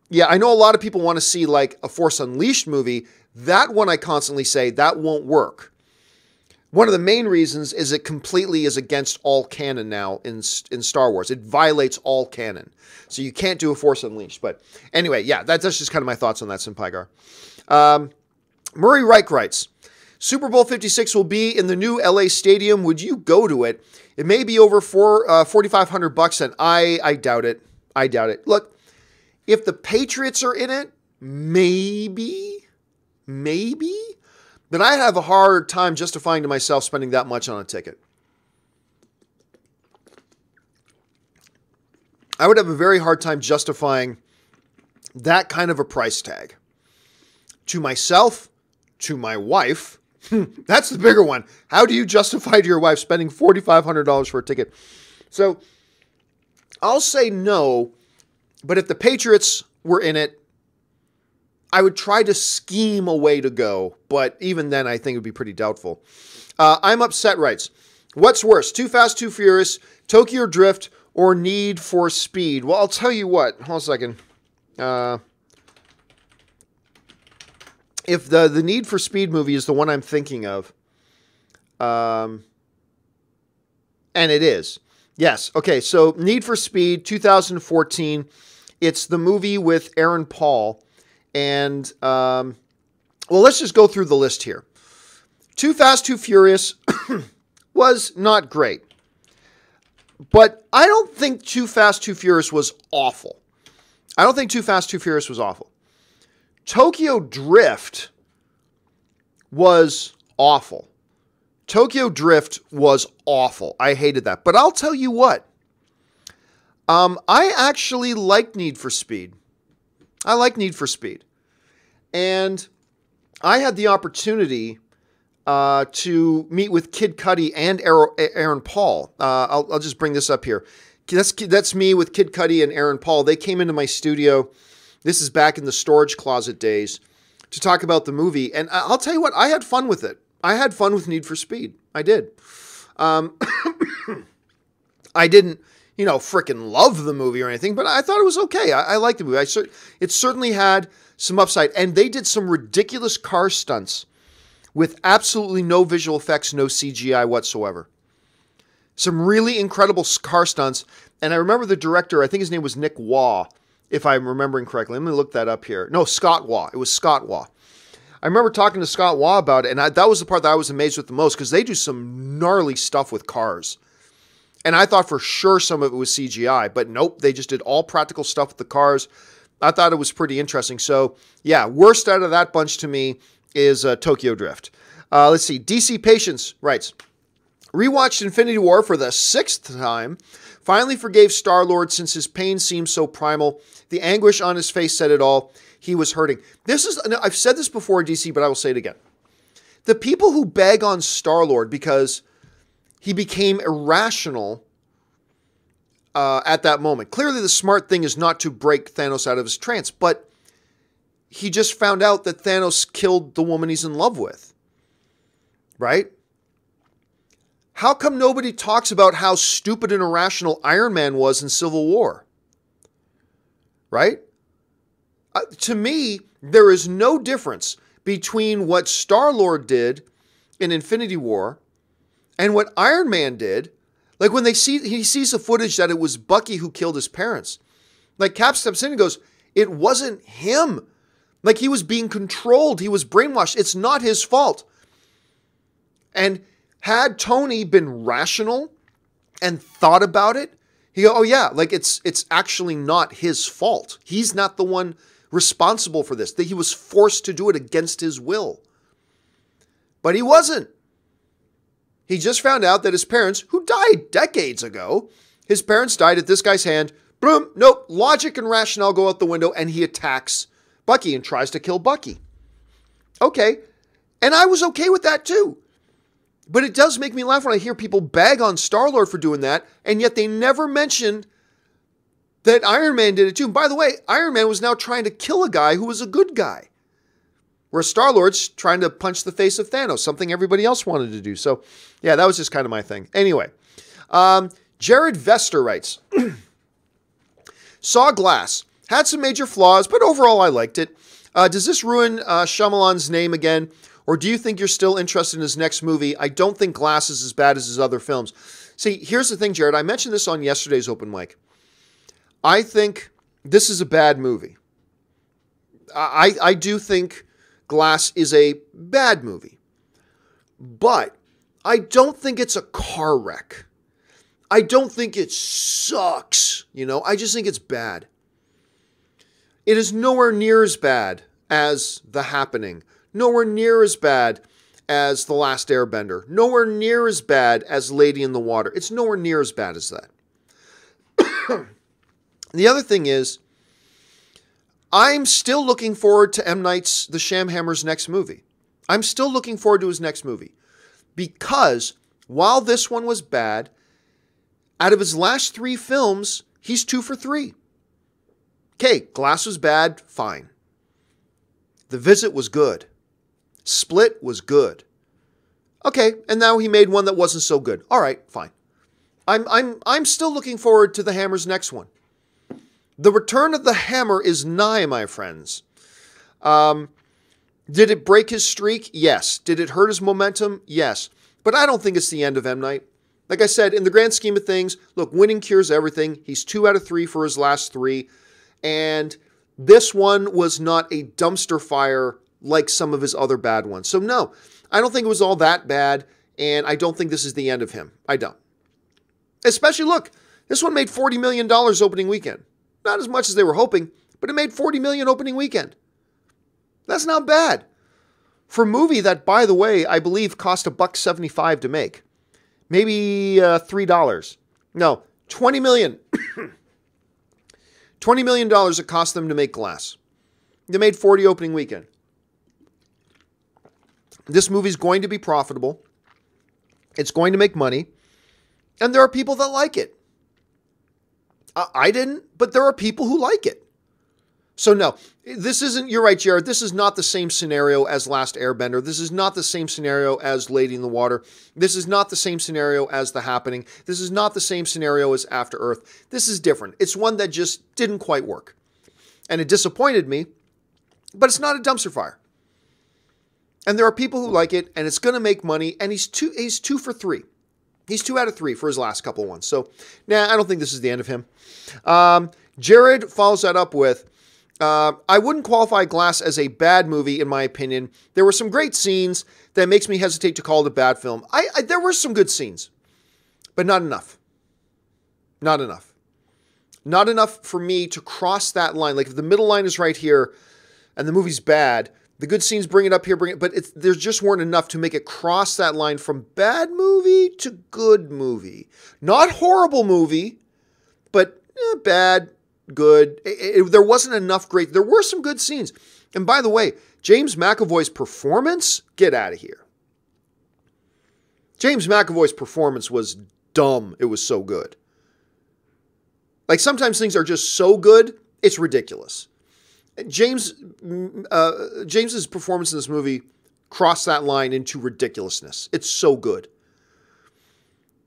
yeah, I know a lot of people want to see like a Force Unleashed movie. That one I constantly say, that won't work. One of the main reasons is it completely is against all canon now in Star Wars. It violates all canon. So you can't do a Force Unleashed. But anyway, yeah, that's just kind of my thoughts on that, Simpygar. Murray Reich writes, Super Bowl 56 will be in the new LA Stadium. Would you go to it? It may be over $4,500, and I doubt it. I doubt it. Look, if the Patriots are in it, maybe. then I have a hard time justifying to myself spending that much on a ticket. I would have a very hard time justifying that kind of a price tag. To myself, to my wife, that's the bigger one. How do you justify to your wife spending $4,500 for a ticket? So I'll say no, but if the Patriots were in it, I would try to scheme a way to go, but even then I think it would be pretty doubtful. I'm Upset writes, what's worse, Too Fast, Too Furious, Tokyo Drift, or Need for Speed? Well, I'll tell you what. Hold on a second. If the Need for Speed movie is the one I'm thinking of, and it is. Yes. Okay, so Need for Speed, 2014. It's the movie with Aaron Paul. And, well, let's just go through the list here. Too Fast, Too Furious was not great. But I don't think Too Fast, Too Furious was awful. I don't think Too Fast, Too Furious was awful. Tokyo Drift was awful. Tokyo Drift was awful. I hated that. But I'll tell you what. I actually like Need for Speed. I like Need for Speed. And I had the opportunity to meet with Kid Cudi and Aaron Paul. I'll just bring this up here. That's me with Kid Cudi and Aaron Paul. They came into my studio. This is back in the storage closet days to talk about the movie. And I'll tell you what, I had fun with it. I had fun with Need for Speed. I did. I didn't, frickin' love the movie or anything, but I thought it was okay. I liked the movie. It certainly had some upside. And they did some ridiculous car stunts with absolutely no visual effects, no CGI whatsoever. Some really incredible car stunts. And I remember the director, I think his name was Nick Waugh, if I'm remembering correctly. Let me look that up here. No, Scott Waugh. It was Scott Waugh. I remember talking to Scott Waugh about it, and that was the part that I was amazed with the most, because they do some gnarly stuff with cars. And I thought for sure some of it was CGI, but nope, they just did all practical stuff with the cars. I thought it was pretty interesting. So, yeah, worst out of that bunch to me is Tokyo Drift. Let's see. DC Patience writes, rewatched Infinity War for the 6th time. Finally forgave Star-Lord since his pain seemed so primal. The anguish on his face said it all. He was hurting. I've said this before, DC, but I will say it again. The people who bag on Star-Lord because he became irrational at that moment. Clearly the smart thing is not to break Thanos out of his trance, but he just found out that Thanos killed the woman he's in love with. Right? How come nobody talks about how stupid and irrational Iron Man was in Civil War? Right? To me, there is no difference between what Star-Lord did in Infinity War and what Iron Man did. Like when he sees the footage that it was Bucky who killed his parents. Like Cap steps in and goes, it wasn't him. Like he was being controlled. He was brainwashed. It's not his fault. And had Tony been rational and thought about it, he'd go, oh yeah, like it's actually not his fault. He's not the one responsible for this. That he was forced to do it against his will. But he wasn't. He just found out that his parents, who died decades ago, his parents died at this guy's hand. Boom, nope, logic and rationale go out the window, and he attacks Bucky and tries to kill Bucky. Okay, and I was okay with that too. But it does make me laugh when I hear people bag on Star-Lord for doing that, and yet they never mentioned that Iron Man did it too. And by the way, Iron Man was now trying to kill a guy who was a good guy. Where Star-Lord's trying to punch the face of Thanos, something everybody else wanted to do. So, yeah, that was just kind of my thing. Anyway, Jared Vester writes, saw Glass. Had some major flaws, but overall I liked it. Does this ruin Shyamalan's name again? Or do you think you're still interested in his next movie? I don't think Glass is as bad as his other films. See, here's the thing, Jared. I mentioned this on yesterday's open mic. I think this is a bad movie. I do think Glass is a bad movie. But I don't think it's a car wreck. I don't think it sucks. I just think it's bad. It is nowhere near as bad as The Happening. Nowhere near as bad as The Last Airbender. Nowhere near as bad as Lady in the Water. It's nowhere near as bad as that. The other thing is, I'm still looking forward to M. Night's The Shamhammer's next movie. I'm still looking forward to his next movie. Because while this one was bad, out of his last 3 films, he's 2 for 3. Okay, Glass was bad, fine. The Visit was good. Split was good. Okay, and now he made one that wasn't so good. All right, fine. I'm still looking forward to the Hammer's next one. The return of the Hammer is nigh, my friends. Did it break his streak? Yes. Did it hurt his momentum? Yes. But I don't think it's the end of M. Night. Like I said, in the grand scheme of things, look, winning cures everything. He's 2 out of 3 for his last 3. And this one was not a dumpster fire like some of his other bad ones. So no, I don't think it was all that bad. And I don't think this is the end of him. I don't. Especially, look, this one made $40 million opening weekend. Not as much as they were hoping, but it made $40 million opening weekend. That's not bad. For a movie that, by the way, I believe cost $1.75 to make. Maybe $3. No, $20 million. $20 million it cost them to make Glass. They made 40 opening weekend. This movie's going to be profitable. It's going to make money. And there are people that like it. I didn't, but there are people who like it. So no, this isn't, you're right, Jared, this is not the same scenario as Last Airbender. This is not the same scenario as Lady in the Water. This is not the same scenario as The Happening. This is not the same scenario as After Earth. This is different. It's one that just didn't quite work. And it disappointed me, but it's not a dumpster fire. And there are people who like it, and it's going to make money, and he's 2 for 3. He's 2 out of 3 for his last couple of ones. So, I don't think this is the end of him. Jared follows that up with, I wouldn't qualify Glass as a bad movie, in my opinion. There were some great scenes that makes me hesitate to call it a bad film. There were some good scenes, but not enough. Not enough. Not enough for me to cross that line. Like if the middle line is right here and the movie's bad, the good scenes bring it up here, but there just weren't enough to make it cross that line from bad movie to good movie. Not horrible movie, but bad, good. There wasn't enough great. There were some good scenes. And by the way, James McAvoy's performance, get out of here. James McAvoy's performance was dumb. It was so good. Like sometimes things are just so good, it's ridiculous. James's performance in this movie crossed that line into ridiculousness. It's so good.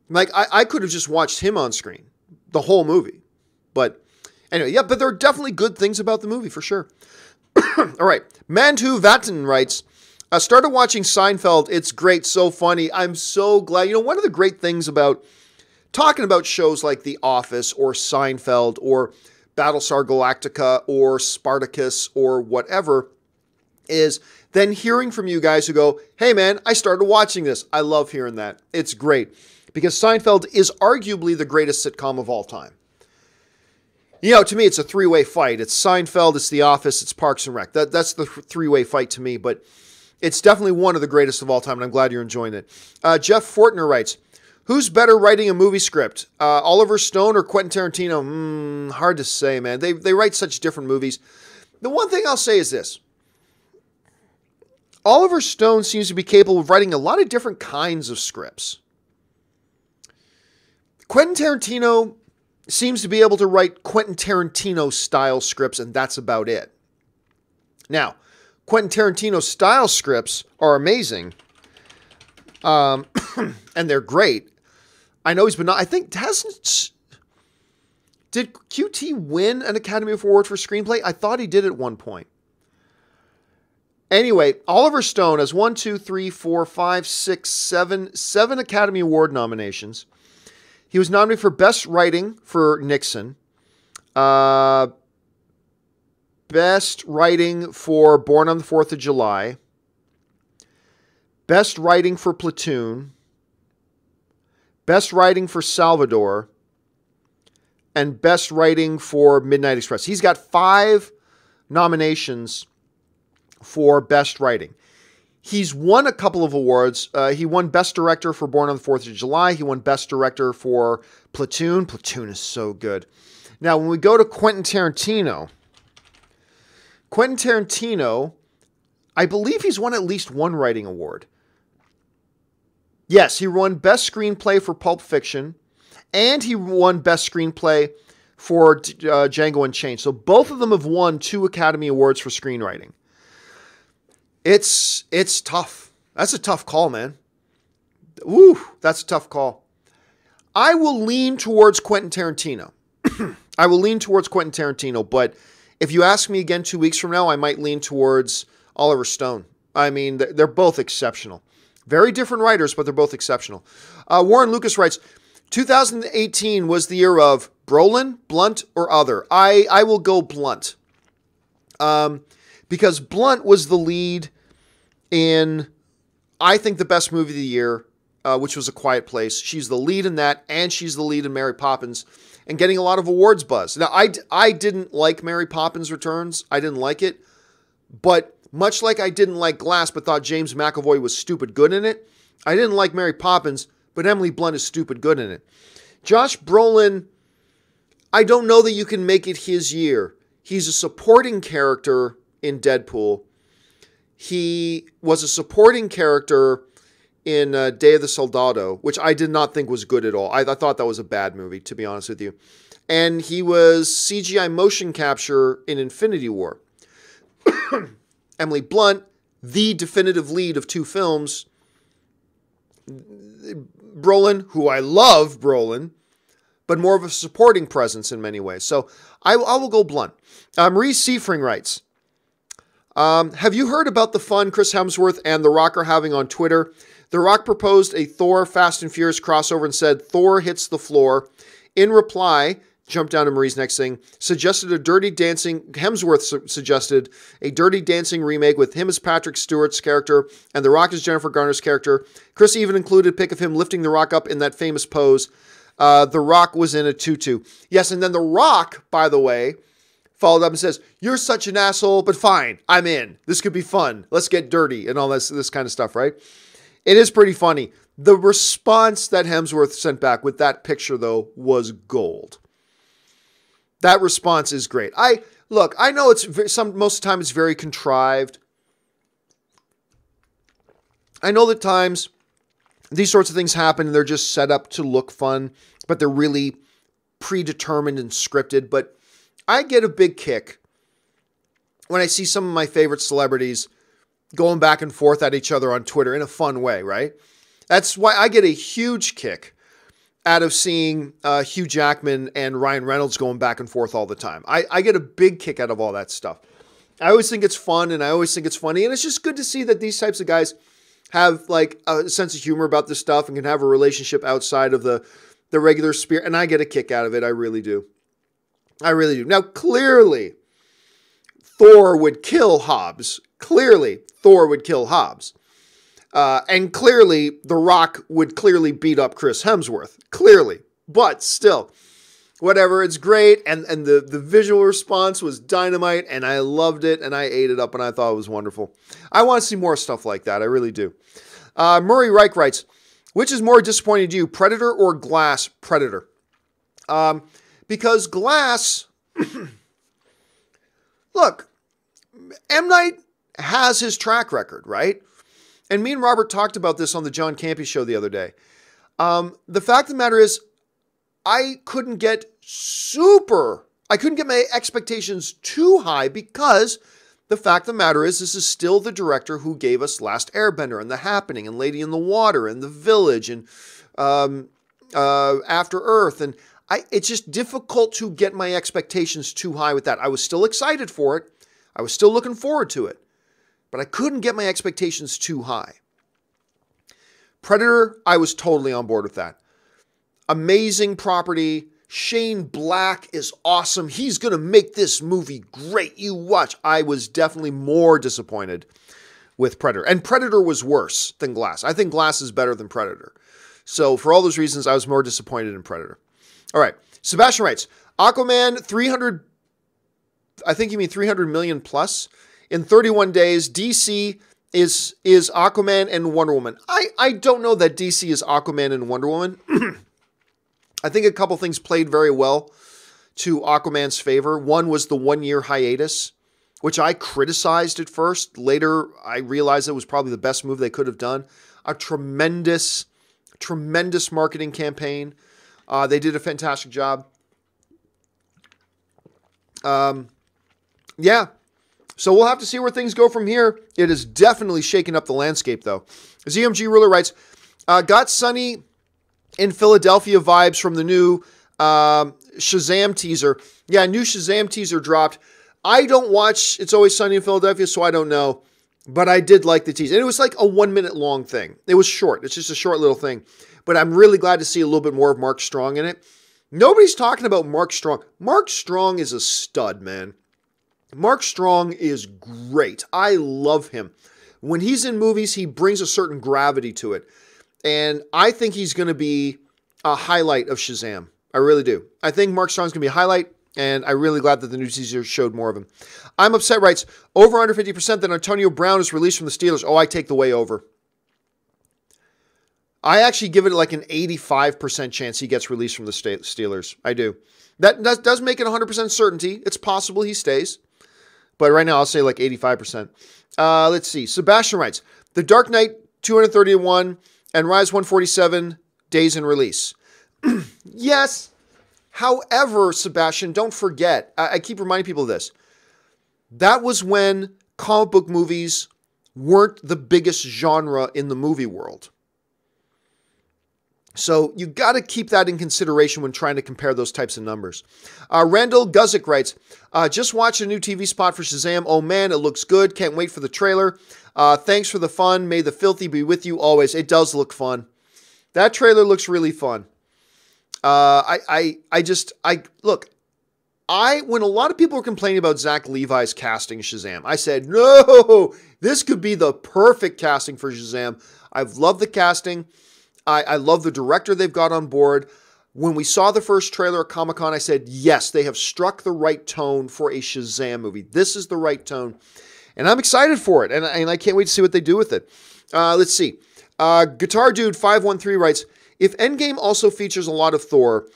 Like I could have just watched him on screen the whole movie. But anyway, yeah, but there are definitely good things about the movie for sure. All right. Mantu Vatten writes, I started watching Seinfeld. It's great. So funny. I'm so glad. One of the great things about talking about shows like The Office or Seinfeld or Battlestar Galactica or Spartacus or whatever is then hearing from you guys who go, hey man, I started watching this. I love hearing that. It's great because Seinfeld is arguably the greatest sitcom of all time. To me, it's a three-way fight. It's Seinfeld, it's The Office, it's Parks and Rec. That's the three-way fight to me, but it's definitely one of the greatest of all time, and I'm glad you're enjoying it. Jeff Fortner writes, who's better writing a movie script? Oliver Stone or Quentin Tarantino? Hard to say, man. They write such different movies. The one thing I'll say is this. Oliver Stone seems to be capable of writing a lot of different kinds of scripts. Quentin Tarantino seems to be able to write Quentin Tarantino-style scripts, and that's about it. Now, Quentin Tarantino-style scripts are amazing, and they're great. I know he's been, I think, did QT win an Academy Award for screenplay? I thought he did at one point. Anyway, Oliver Stone has 7 Academy Award nominations. He was nominated for Best Writing for Nixon, Best Writing for Born on the 4th of July, Best Writing for Platoon, Best Writing for Salvador, and Best Writing for Midnight Express. He's got 5 nominations for Best Writing. He's won a couple of awards. He won Best Director for Born on the 4th of July. He won Best Director for Platoon. Platoon is so good. Now, when we go to Quentin Tarantino, I believe he's won at least one writing award. Yes, he won Best Screenplay for Pulp Fiction, and he won Best Screenplay for Django Unchained. So both of them have won 2 Academy Awards for screenwriting. It's tough. That's a tough call, man. Woo, that's a tough call. I will lean towards Quentin Tarantino. But if you ask me again 2 weeks from now, I might lean towards Oliver Stone. I mean, they're both exceptional. Very different writers, but they're both exceptional. Warren Lucas writes, 2018 was the year of Brolin, Blunt, or other. I will go Blunt. Because Blunt was the lead in, I think, the best movie of the year, which was A Quiet Place. She's the lead in that, and she's the lead in Mary Poppins, and getting a lot of awards buzz. Now, I didn't like Mary Poppins Returns. I didn't like it. But much like I didn't like Glass, but thought James McAvoy was stupid good in it, I didn't like Mary Poppins, but Emily Blunt is stupid good in it. Josh Brolin, I don't know that you can make it his year. He's a supporting character in Deadpool. He was a supporting character in Day of the Soldado, which I did not think was good at all. I thought that was a bad movie, to be honest with you. And he was CGI motion capture in Infinity War. Emily Blunt, the definitive lead of 2 films. Brolin, who I love Brolin, but more of a supporting presence in many ways. So I will go Blunt. Marie Seifring writes, have you heard about the fun Chris Hemsworth and The Rock are having on Twitter? The Rock proposed a Thor Fast and Furious crossover and said Thor hits the floor. In reply, jump down to Marie's next thing, Hemsworth suggested a Dirty Dancing remake with him as Patrick Stewart's character and The Rock as Jennifer Garner's character. Chris even included a pic of him lifting The Rock up in that famous pose. The Rock was in a tutu. Yes, and then The Rock, by the way, followed up and says, you're such an asshole, but fine, I'm in. This could be fun. Let's get dirty and all this kind of stuff, right? It is pretty funny. The response that Hemsworth sent back with that picture, though, was gold. That response is great. I know it's most of the time it's very contrived. I know that times these sorts of things happen and they're just set up to look fun, but they're really predetermined and scripted. But I get a big kick when I see some of my favorite celebrities going back and forth at each other on Twitter in a fun way, right? That's why I get a huge kick out of seeing Hugh Jackman and Ryan Reynolds going back and forth all the time. I get a big kick out of all that stuff. I always think it's fun and I always think it's funny. And it's just good to see that these types of guys have like a sense of humor about this stuff and can have a relationship outside of the regular sphere. And I get a kick out of it. I really do. I really do. Now, clearly, Thor would kill Hobbs. Clearly, Thor would kill Hobbs. And clearly, The Rock would clearly beat up Chris Hemsworth. Clearly. But still, whatever, it's great. And the visual response was dynamite, and I loved it, and I ate it up, and I thought it was wonderful. I want to see more stuff like that. I really do. Murray Reich writes, which is more disappointing to you, Predator or Glass? Predator. Because Glass, look, M. Night has his track record, right? And me and Robert talked about this on the John Campea show the other day. The fact of the matter is, I couldn't get my expectations too high because the fact of the matter is, this is still the director who gave us Last Airbender and The Happening and Lady in the Water and The Village and After Earth. And it's just difficult to get my expectations too high with that. I was still excited for it. I was still looking forward to it. But I couldn't get my expectations too high. Predator, I was totally on board with that. Amazing property. Shane Black is awesome. He's going to make this movie great. You watch. I was definitely more disappointed with Predator. And Predator was worse than Glass. I think Glass is better than Predator. So for all those reasons, I was more disappointed in Predator. All right. Sebastian writes, Aquaman 300, I think you mean 300 million plus. In 31 days, DC is Aquaman and Wonder Woman. I don't know that DC is Aquaman and Wonder Woman. I think a couple things played very well to Aquaman's favor. One was the 1-year hiatus, which I criticized at first. Later, I realized it was probably the best move they could have done. A tremendous marketing campaign. They did a fantastic job. Yeah. So we'll have to see where things go from here. It is definitely shaking up the landscape, though. ZMG Ruler writes, got Sunny in Philadelphia vibes from the new Shazam teaser. Yeah, new Shazam teaser dropped. I don't watch It's Always Sunny in Philadelphia, so I don't know. But I did like the teaser. And it was like a 1-minute long thing. It was short. It's just a short little thing. But I'm really glad to see a little bit more of Mark Strong in it. Nobody's talking about Mark Strong. Mark Strong is a stud, man. Mark Strong is great. I love him. When he's in movies, he brings a certain gravity to it. And I think he's going to be a highlight of Shazam. I really do. I think Mark Strong's going to be a highlight, and I'm really glad that the new teaser showed more of him. I'm Upset writes, over under 50% that Antonio Brown is released from the Steelers. Oh, I take the way over. I actually give it like an 85% chance he gets released from the Steelers. I do. That does make it 100% certainty. It's possible he stays. But right now, I'll say like 85%. Let's see. Sebastian writes, The Dark Knight 231 and Rise 147 days in release. Yes. However, Sebastian, don't forget, I keep reminding people of this. That was when comic book movies weren't the biggest genre in the movie world. So you got to keep that in consideration when trying to compare those types of numbers. Randall Guzik writes, just watched a new TV spot for Shazam. Oh man, it looks good. Can't wait for the trailer. Thanks for the fun. May the filthy be with you always. It does look fun. That trailer looks really fun. When a lot of people were complaining about Zach Levi's casting Shazam, I said, no, this could be the perfect casting for Shazam. I've loved the casting. I love the director they've got on board. When we saw the first trailer at Comic-Con, I said, yes, they have struck the right tone for a Shazam movie. This is the right tone. And I'm excited for it. And I can't wait to see what they do with it. Let's see. Guitar Dude 513 writes, if Endgame also features a lot of Thor,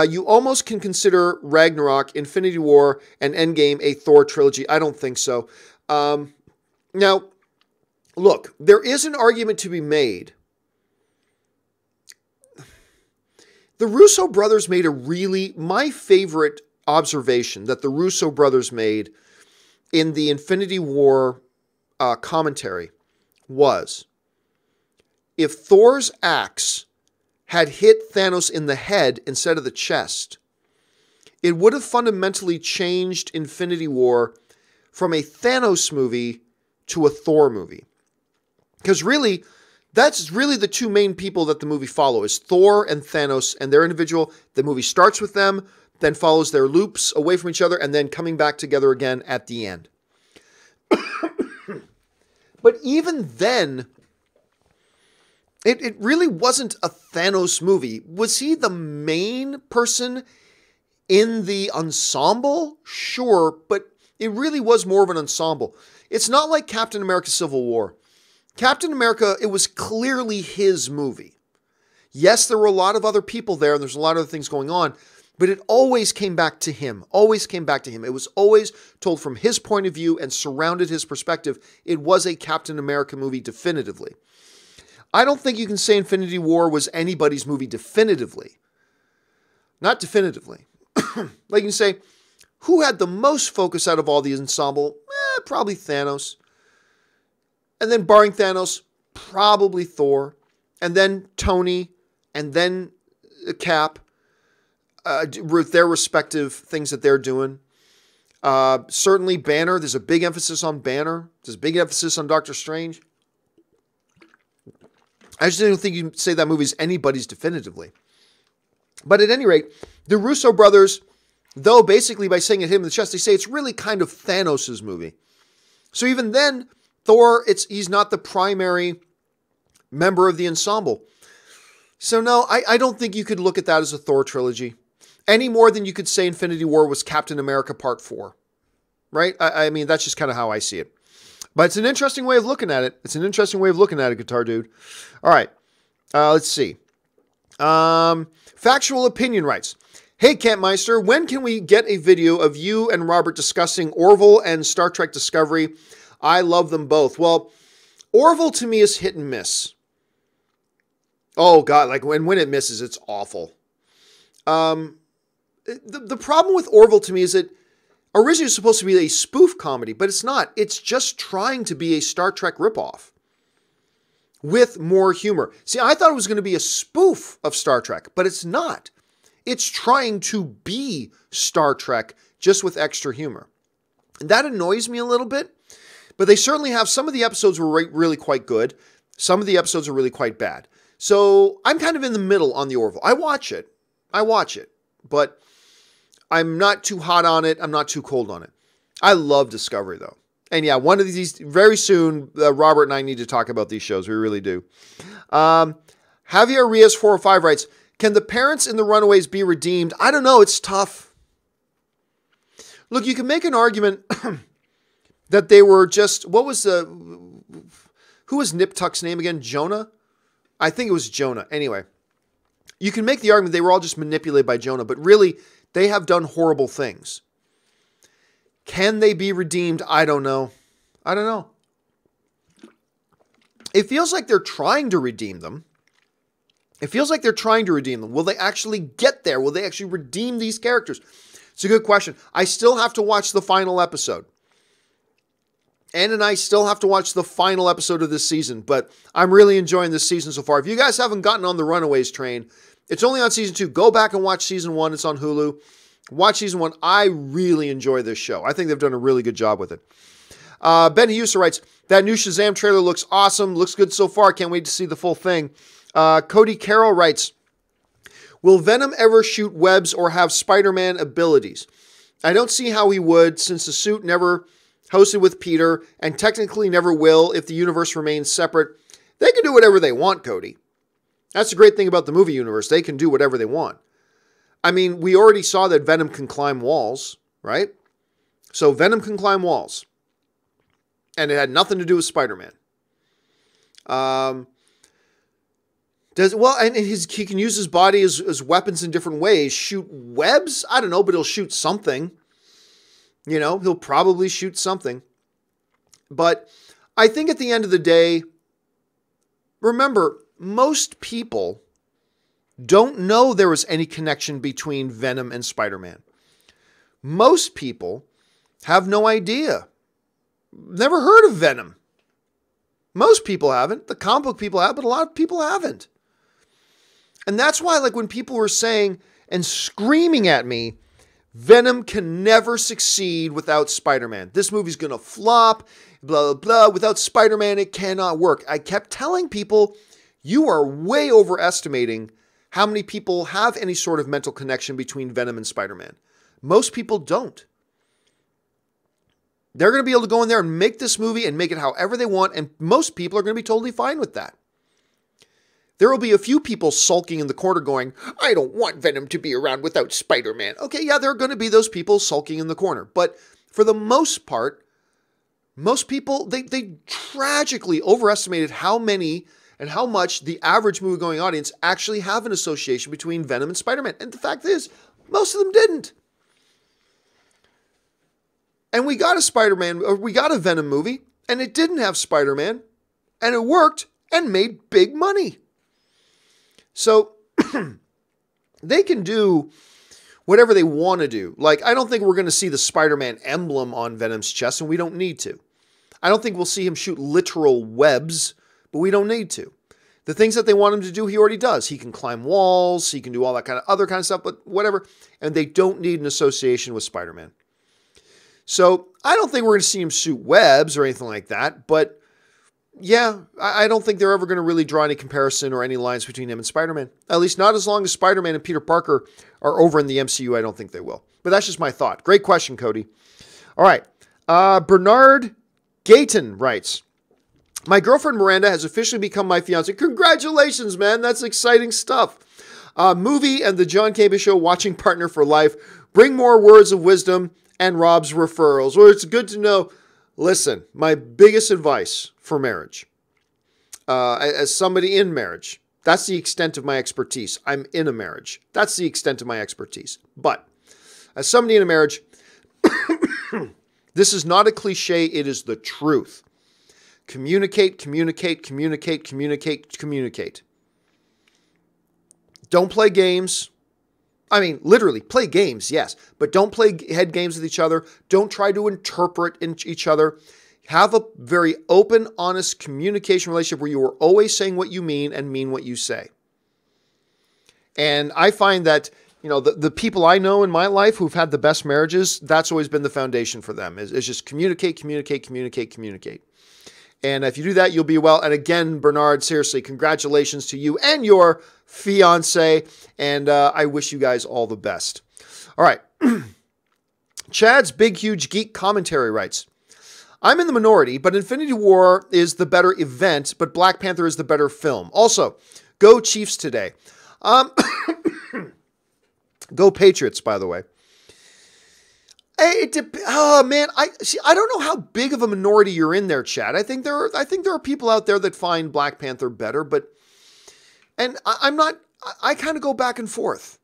you almost can consider Ragnarok, Infinity War, and Endgame a Thor trilogy. I don't think so. Now, look, there is an argument to be made. The Russo brothers made my favorite observation that the Russo brothers made in the Infinity War commentary was, if Thor's axe had hit Thanos in the head instead of the chest, it would have fundamentally changed Infinity War from a Thanos movie to a Thor movie. Because really, that's really the two main people that the movie follow, is Thor and Thanos and their individual. The movie starts with them, then follows their loops away from each other, and then coming back together again at the end. But even then, it really wasn't a Thanos movie. Was he the main person in the ensemble? Sure, but it really was more of an ensemble. It's not like Captain America Civil War. Captain America, it was clearly his movie. Yes, there were a lot of other people there, and there's a lot of other things going on, but it always came back to him. Always came back to him. It was always told from his point of view and surrounded his perspective. It was a Captain America movie definitively. I don't think you can say Infinity War was anybody's movie definitively. Not definitively. Like you can say, who had the most focus out of all the ensemble? Probably Thanos. And then barring Thanos, probably Thor. And then Tony. And then Cap. With their respective things that they're doing. Certainly Banner. There's a big emphasis on Banner. There's a big emphasis on Doctor Strange. I just don't think you can say that movie's anybody's definitively. But at any rate, the Russo brothers, though basically by saying it hit him in the chest, they say it's really kind of Thanos' movie. So even then, Thor, he's not the primary member of the ensemble. So no, I don't think you could look at that as a Thor trilogy. Any more than you could say Infinity War was Captain America Part 4. Right? I mean, that's just kind of how I see it. But it's an interesting way of looking at it. It's an interesting way of looking at it, Guitar Dude. All right. Let's see. Factual Opinion writes, hey, Campmeister, when can we get a video of you and Robert discussing Orville and Star Trek Discovery? I love them both. Well, Orville to me is hit and miss. Oh, God, like when it misses, it's awful. The problem with Orville to me is that originally it's supposed to be a spoof comedy, but it's not. It's just trying to be a Star Trek ripoff with more humor. See, I thought it was going to be a spoof of Star Trek, but it's not. It's trying to be Star Trek just with extra humor. And that annoys me a little bit, but they certainly have some of the episodes were really quite good. Some of the episodes are really quite bad. So I'm kind of in the middle on the Orville. I watch it, but I'm not too hot on it. I'm not too cold on it. I love Discovery, though. And yeah, one of these, very soon, Robert and I need to talk about these shows. We really do. Javier Rios 405 writes, can the parents in the Runaways be redeemed? I don't know. It's tough. Look, you can make an argument that they were just, who was Nip Tuck's name again? Jonah? I think it was Jonah. Anyway, you can make the argument they were all just manipulated by Jonah, but really, they have done horrible things. Can they be redeemed? I don't know. It feels like they're trying to redeem them. Will they actually get there? Will they actually redeem these characters? It's a good question. I still have to watch the final episode. Ann and I still have to watch the final episode of this season, but I'm really enjoying this season so far. If you guys haven't gotten on the Runaways train, it's only on season 2. Go back and watch season 1. It's on Hulu. Watch season 1. I really enjoy this show. I think they've done a really good job with it. Ben Hughes writes, that new Shazam trailer looks awesome. Looks good so far. Can't wait to see the full thing. Cody Carroll writes, will Venom ever shoot webs or have Spider-Man abilities? I don't see how he would, since the suit never hosted with Peter and technically never will if the universe remains separate. They can do whatever they want, Cody. That's the great thing about the movie universe. They can do whatever they want. I mean, we already saw that Venom can climb walls, right? So Venom can climb walls. And it had nothing to do with Spider-Man. He can use his body as weapons in different ways. Shoot webs? I don't know, but he'll shoot something. You know, he'll probably shoot something. But I think at the end of the day, remember, most people don't know there was any connection between Venom and Spider-Man. Most people have no idea. Never heard of Venom. Most people haven't. The comic book people have, but a lot of people haven't. And that's why, like, when people were saying and screaming at me, Venom can never succeed without Spider-Man. This movie's going to flop, blah, blah, blah. Without Spider-Man, it cannot work. I kept telling people, you are way overestimating how many people have any sort of mental connection between Venom and Spider-Man. Most people don't. They're going to be able to go in there and make this movie and make it however they want, and most people are going to be totally fine with that. There will be a few people sulking in the corner going, I don't want Venom to be around without Spider-Man. Okay, yeah, there are going to be those people sulking in the corner. But for the most part, most people, they tragically overestimated how many and how much the average movie-going audience actually have an association between Venom and Spider-Man. And the fact is, most of them didn't. And we got a Venom movie, and it didn't have Spider-Man, and it worked and made big money. So they can do whatever they want to do. Like, I don't think we're going to see the Spider-Man emblem on Venom's chest, and we don't need to. I don't think we'll see him shoot literal webs, but we don't need to. The things that they want him to do, he already does. He can climb walls, he can do all that kind of other kind of stuff, but whatever. And they don't need an association with Spider-Man. So I don't think we're going to see him shoot webs or anything like that, but yeah, I don't think they're ever going to really draw any comparison or any lines between him and Spider-Man. At least not as long as Spider-Man and Peter Parker are over in the MCU. I don't think they will. But that's just my thought. Great question, Cody. All right. Bernard Gayton writes, my girlfriend Miranda has officially become my fiance. Congratulations, man. That's exciting stuff. Movie and the John Campea Show watching partner for life. Bring more words of wisdom and Rob's referrals. Well, it's good to know. Listen, my biggest advice for marriage, as somebody in marriage, that's the extent of my expertise. I'm in a marriage. That's the extent of my expertise. But as somebody in a marriage, this is not a cliche. It is the truth. Communicate, communicate, communicate, communicate, communicate. Don't play games. I mean, literally, play games, yes. But don't play head games with each other. Don't try to interpret each other. Have a very open, honest communication relationship where you are always saying what you mean and mean what you say. And I find that, the people I know in my life who've had the best marriages, that's always been the foundation for them. Is just communicate, communicate, communicate, communicate. And if you do that, you'll be well. And again, Bernard, seriously, congratulations to you and your fiance. And I wish you guys all the best. All right. Chad's Big Huge Geek Commentary writes, I'm in the minority, but Infinity War is the better event, but Black Panther is the better film. Also, go Chiefs today. Go Patriots, by the way. Oh man, I don't know how big of a minority you're in there, Chad. I think there are people out there that find Black Panther better, and I kind of go back and forth.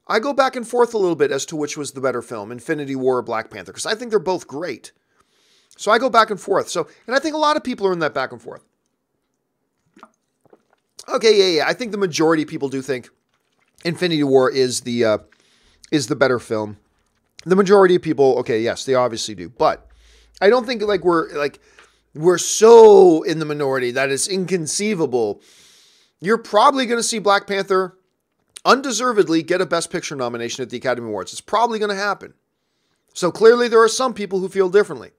I go back and forth a little bit as to which was the better film, Infinity War or Black Panther, because I think they're both great. So I go back and forth. And I think a lot of people are in that back and forth. Okay, yeah. I think the majority of people do think Infinity War is the better film. The majority of people, okay, yes, they obviously do. But I don't think we're so in the minority that it's inconceivable. You're probably going to see Black Panther undeservedly get a Best Picture nomination at the Academy Awards. It's probably going to happen. So clearly there are some people who feel differently.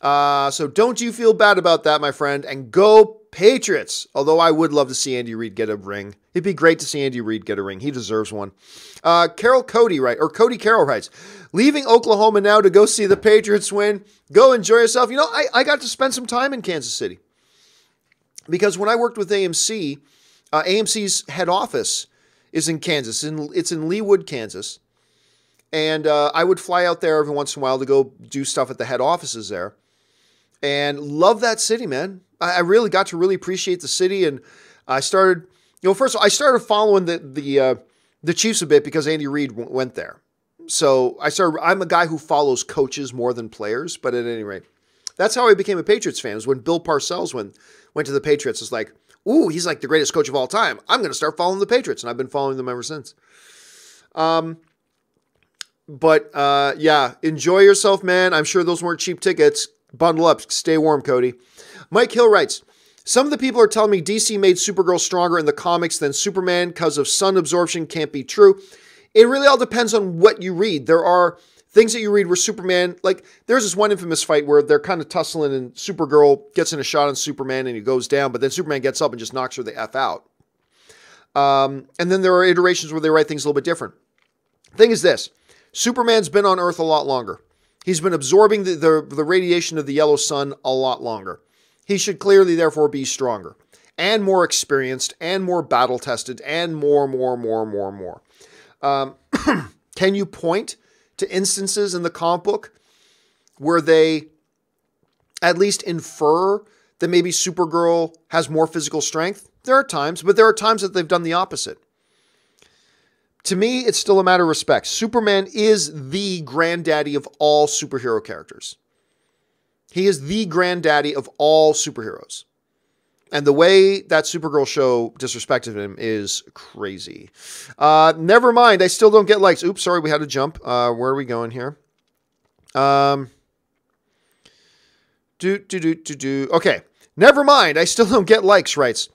So don't you feel bad about that, my friend, and go Patriots. Although I would love to see Andy Reid get a ring. It'd be great to see Andy Reid get a ring. He deserves one. Cody Carroll writes, leaving Oklahoma now to go see the Patriots win. Go enjoy yourself. I got to spend some time in Kansas City because when I worked with AMC, AMC's head office is in Kansas. It's in Leawood, Kansas. And I would fly out there every once in a while to go do stuff at the head offices there. And love that city, man. I really got to really appreciate the city. And I started, first of all, I started following the Chiefs a bit because Andy Reid went there. So I'm a guy who follows coaches more than players. But at any rate, that's how I became a Patriots fan. Was when Bill Parcells went to the Patriots. It's like, ooh, he's like the greatest coach of all time. I'm going to start following the Patriots. And I've been following them ever since. But yeah, enjoy yourself, man. I'm sure those weren't cheap tickets. Bundle up. Stay warm, Cody. Mike Hill writes, some of the people are telling me DC made Supergirl stronger in the comics than Superman because of sun absorption. Can't be true. It really all depends on what you read. There are things that you read where Superman, like there's this one infamous fight where they're kind of tussling and Supergirl gets in a shot on Superman and he goes down, but then Superman gets up and just knocks her the F out. And then there are iterations where they write things a little bit different. Thing is this. Superman's been on Earth a lot longer. He's been absorbing the radiation of the yellow sun a lot longer. He should clearly, therefore, be stronger and more experienced and more battle-tested and more. Can you point to instances in the comic book where they at least infer that maybe Supergirl has more physical strength? There are times, but there are times that they've done the opposite. To me, it's still a matter of respect. Superman is the granddaddy of all superhero characters. He is the granddaddy of all superheroes. And the way that Supergirl show disrespected him is crazy. Never mind. I still don't get likes. Oops, sorry. We had to jump. Where are we going here? Okay. Never mind. I still don't get likes, writes.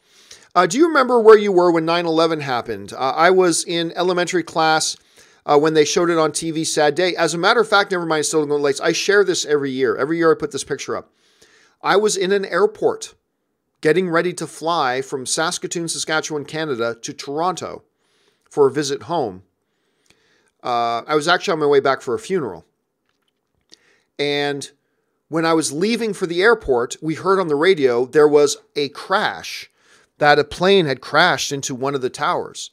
Do you remember where you were when 9/11 happened? I was in elementary class when they showed it on TV. Sad day. As a matter of fact, never mind. Still don't get likes. I share this every year. Every year I put this picture up. I was in an airport getting ready to fly from Saskatoon, Saskatchewan, Canada to Toronto for a visit home. I was actually on my way back for a funeral. And when I was leaving for the airport, we heard on the radio there was a crash, that a plane had crashed into one of the towers.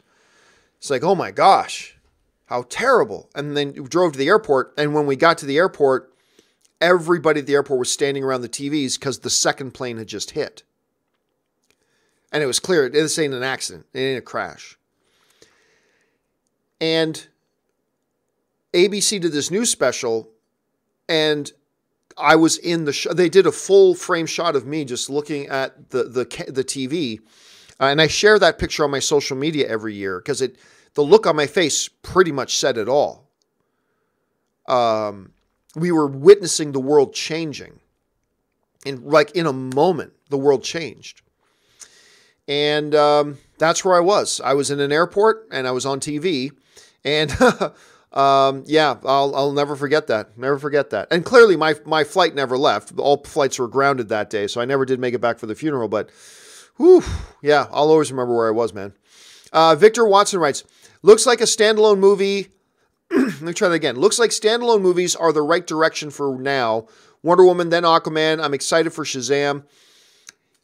It's like, oh my gosh, how terrible. And then we drove to the airport. And when we got to the airport, everybody at the airport was standing around the TVs because the second plane had just hit. And it was clear, this ain't an accident. It ain't a crash. And ABC did this news special, and I was in the show. They did a full frame shot of me just looking at the TV. And I share that picture on my social media every year because the look on my face pretty much said it all. We were witnessing the world changing. In a moment, the world changed. And that's where I was. I was in an airport and I was on TV. And yeah, I'll never forget that. Never forget that. And clearly my flight never left. All flights were grounded that day, so I never did make it back for the funeral. But whew, yeah, I'll always remember where I was, man. Victor Watson writes, looks like a standalone movie. Let me try that again. Looks like standalone movies are the right direction for now. Wonder Woman, then Aquaman. I'm excited for Shazam.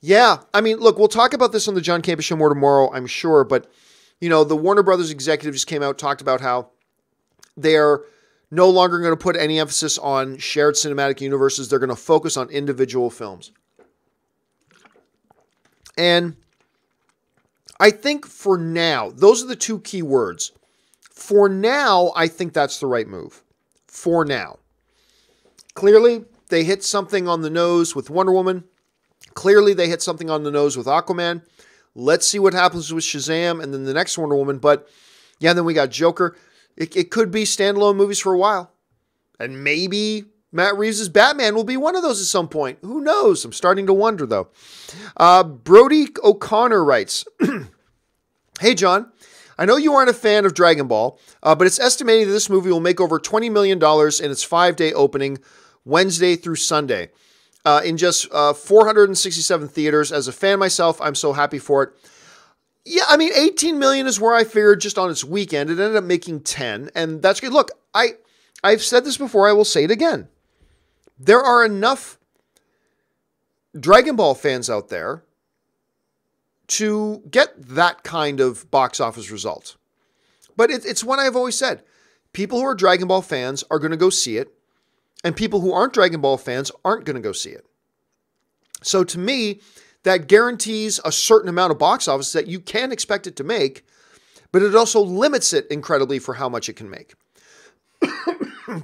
Yeah, I mean, look, we'll talk about this on the John Campea Show more tomorrow, I'm sure. But, the Warner Brothers executive just came out, talked about how they're no longer going to put any emphasis on shared cinematic universes. They're going to focus on individual films. And I think for now, those are the two key words. For now, I think that's the right move. For now. Clearly, they hit something on the nose with Wonder Woman. Clearly, they hit something on the nose with Aquaman. Let's see what happens with Shazam and then the next Wonder Woman. But yeah, then we got Joker. It could be standalone movies for a while. And maybe Matt Reeves' Batman will be one of those at some point. Who knows? I'm starting to wonder, though. Brody O'Connor writes, hey, John, I know you aren't a fan of Dragon Ball, but it's estimated that this movie will make over $20 million in its 5-day opening, Wednesday through Sunday, in just 467 theaters. As a fan myself, I'm so happy for it. Yeah, I mean, 18 million is where I figured just on its weekend. It ended up making 10, and that's good. Look, I've said this before. I will say it again. There are enough Dragon Ball fans out there to get that kind of box office result. But it's what I've always said. People who are Dragon Ball fans are going to go see it, and people who aren't Dragon Ball fans aren't going to go see it. So to me, that guarantees a certain amount of box office that you can expect it to make, but it also limits it incredibly for how much it can make.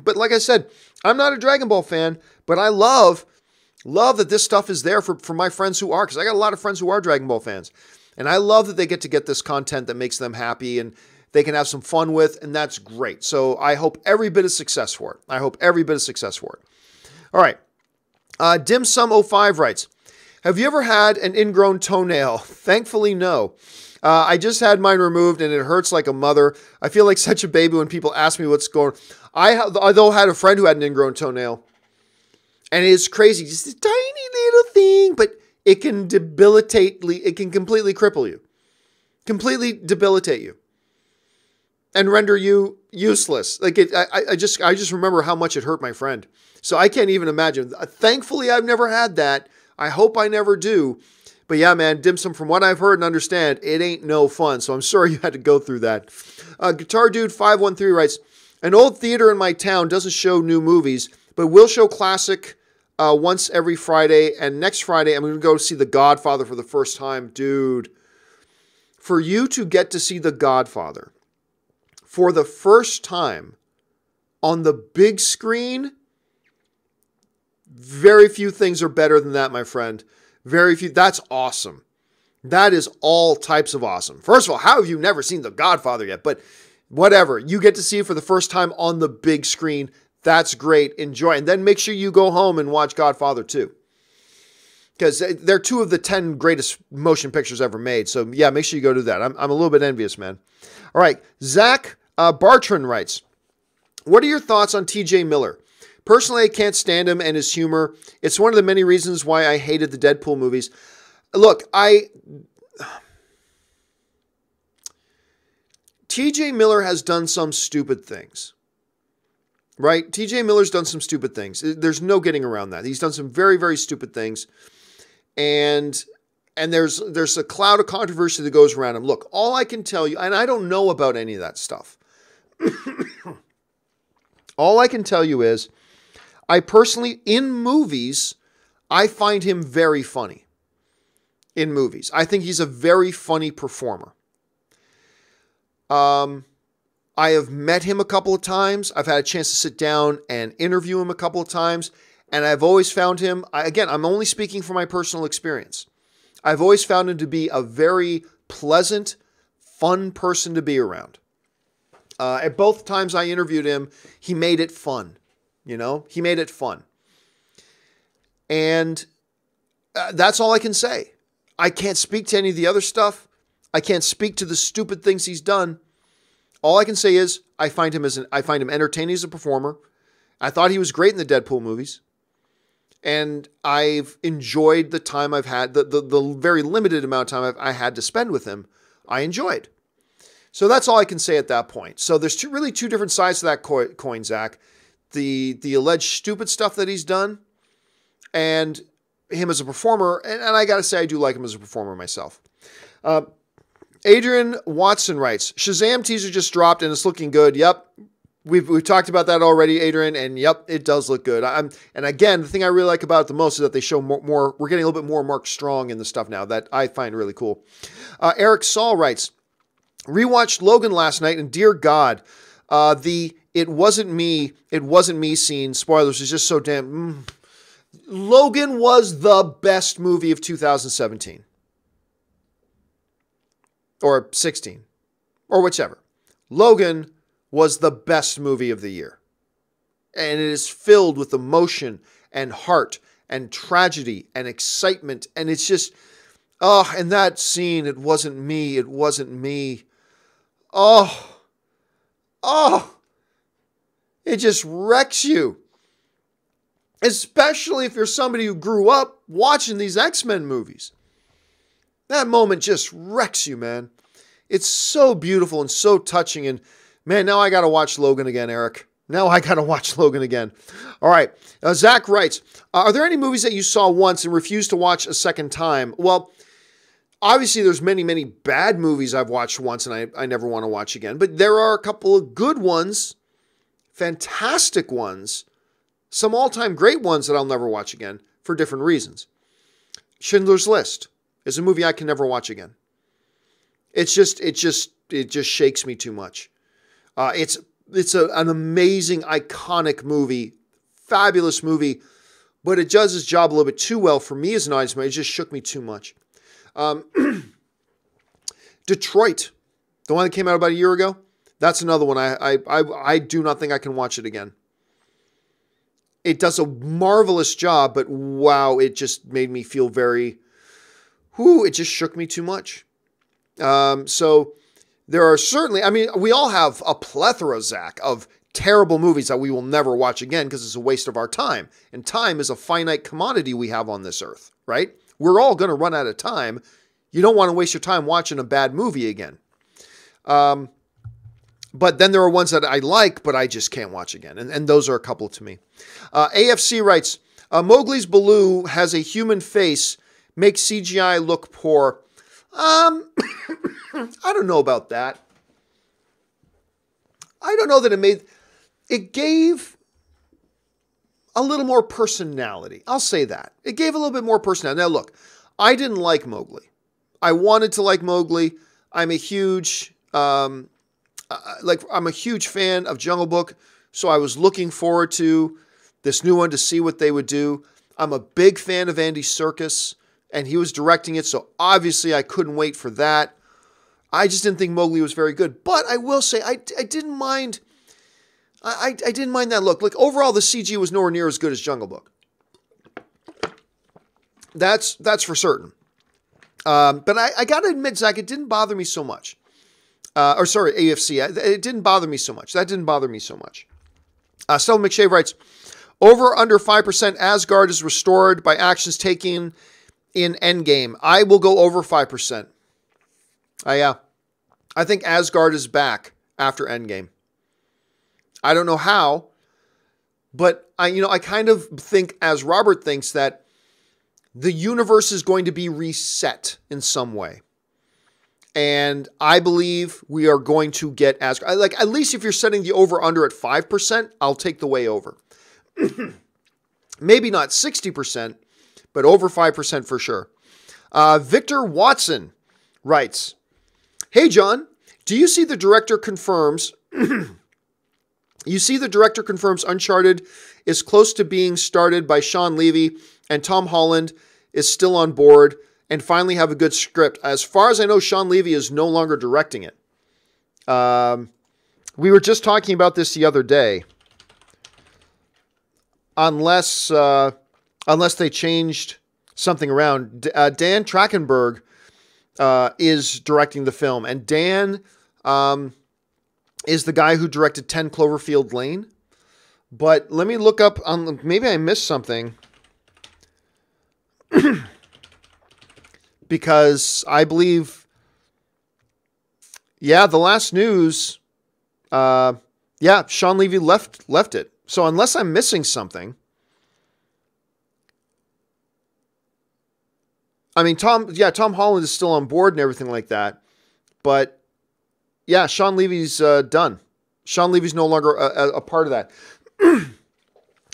But like I said, I'm not a Dragon Ball fan, but I love that this stuff is there for my friends who are, because I got a lot of friends who are Dragon Ball fans. And I love that they get to get this content that makes them happy and they can have some fun with, and that's great. So I hope every bit of success for it. I hope every bit of success for it. All right. Dimsum05 writes, have you ever had an ingrown toenail? Thankfully, no. I just had mine removed and it hurts like a mother. I feel like such a baby when people ask me what's going on. I though had a friend who had an ingrown toenail. And it's crazy. Just a tiny little thing, but it can completely cripple you. Completely debilitate you. And render you useless. I just remember how much it hurt my friend. So I can't even imagine. Thankfully, I've never had that. I hope I never do. But yeah, man, Dimsum, from what I've heard and understand, it ain't no fun. So I'm sorry you had to go through that. Guitar Dude 513 writes, an old theater in my town doesn't show new movies, but will show classic once every Friday. And next Friday, I'm going to go see The Godfather for the first time. Dude, for you to get to see The Godfather for the first time on the big screen, very few things are better than that, my friend. Very few. That's awesome. That is all types of awesome. First of all, how have you never seen The Godfather yet? But whatever. You get to see it for the first time on the big screen. That's great. Enjoy. And then make sure you go home and watch Godfather 2. Because they're 2 of the 10 greatest motion pictures ever made. So yeah, make sure you go do that. I'm a little bit envious, man. All right. Zach Bartran writes, what are your thoughts on TJ Miller? Personally, I can't stand him and his humor. It's one of the many reasons why I hated the Deadpool movies. Look, TJ Miller has done some stupid things. Right? TJ Miller's done some stupid things. There's no getting around that. He's done some very, very stupid things. And there's a cloud of controversy that goes around him. Look, all I can tell you, and I don't know about any of that stuff. All I can tell you is, I personally, in movies, I find him very funny. In movies. I think he's a very funny performer. I have met him a couple of times. I've had a chance to sit down and interview him a couple of times. And I've always found him, again, I'm only speaking from my personal experience. I've always found him to be a very pleasant, fun person to be around. At both times I interviewed him, he made it fun. He made it fun. And that's all I can say. I can't speak to any of the other stuff. I can't speak to the stupid things he's done. All I can say is I find him entertaining as a performer. I thought he was great in the Deadpool movies. And I've enjoyed the time I've had, the very limited amount of time I had to spend with him. I enjoyed. So that's all I can say at that point. So there's really two different sides to that coin, Zach. The alleged stupid stuff that he's done and him as a performer. And I got to say, I do like him as a performer myself. Adrian Watson writes, Shazam teaser just dropped and it's looking good. Yep. We've talked about that already, Adrian, and yep, it does look good. And again, the thing I really like about it the most is that they show more. We're getting a little bit more Mark Strong in the stuff now that I find really cool. Eric Saul writes, rewatched Logan last night, and dear God, the "it wasn't me" scene, spoilers, is just so damn. Logan was the best movie of 2017 or 16 or whichever. Logan was the best movie of the year. And it is filled with emotion and heart and tragedy and excitement. And it's just, and that scene, it wasn't me. It just wrecks you. Especially if you're somebody who grew up watching these X-Men movies. That moment just wrecks you, man. It's so beautiful and so touching. And man, now I got to watch Logan again, Eric. Now I got to watch Logan again. All right. Zach writes, are there any movies that you saw once and refused to watch a second time? Well, obviously there's many, many bad movies I've watched once and I never want to watch again. But there are a couple of good ones, fantastic ones, some all-time great ones that I'll never watch again for different reasons. Schindler's List is a movie I can never watch again. It just shakes me too much. It's an amazing, iconic movie, fabulous movie, but it does its job a little bit too well for me as an audience member. It just shook me too much. Detroit, the one that came out about a year ago, that's another one. I do not think I can watch it again. It does a marvelous job, but wow, it just made me feel it just shook me too much. So there are certainly, we all have a plethora, Zach, of terrible movies that we will never watch again because it's a waste of our time. And time is a finite commodity we have on this earth, right? We're all going to run out of time. You don't want to waste your time watching a bad movie again. But then there are ones that I like, but I just can't watch again. And those are a couple to me. AFC writes, Mowgli's Baloo has a human face, makes CGI look poor. I don't know about that. I don't know that it gave a little more personality. I'll say that. It gave a little bit more personality. Now look, I didn't like Mowgli. I wanted to like Mowgli. I'm a huge fan of Jungle Book, so I was looking forward to this new one to see what they would do. I'm a big fan of Andy Serkis, and he was directing it, so obviously I couldn't wait for that. I just didn't think Mowgli was very good, but I will say I didn't mind. I didn't mind that look. Like overall, the CG was nowhere near as good as Jungle Book. That's for certain. But I got to admit, Zach, it didn't bother me so much. AFC. It didn't bother me so much. That didn't bother me so much. Stella McShave writes, over under 5% Asgard is restored by actions taken in Endgame. I will go over 5%. I think Asgard is back after Endgame. I don't know how, but I kind of think, as Robert thinks, that the universe is going to be reset in some way. And I believe we are going to get Asgard. At least if you're setting the over-under at 5%, I'll take the way over. Maybe not 60%, but over 5% for sure. Victor Watson writes, "Hey John, do you see the director confirms Uncharted is close to being started by Sean Levy and Tom Holland is still on board and finally have a good script? As far as I know, Sean Levy is no longer directing it." We were just talking about this the other day. Unless they changed something around. Dan Trachtenberg is directing the film. And Dan is the guy who directed 10 Cloverfield Lane. But let me look up. Maybe I missed something. Because I believe, the last news, Sean Levy left it. So unless I'm missing something, I mean, Tom Holland is still on board and everything like that. But yeah, Sean Levy's done. Sean Levy's no longer a part of that.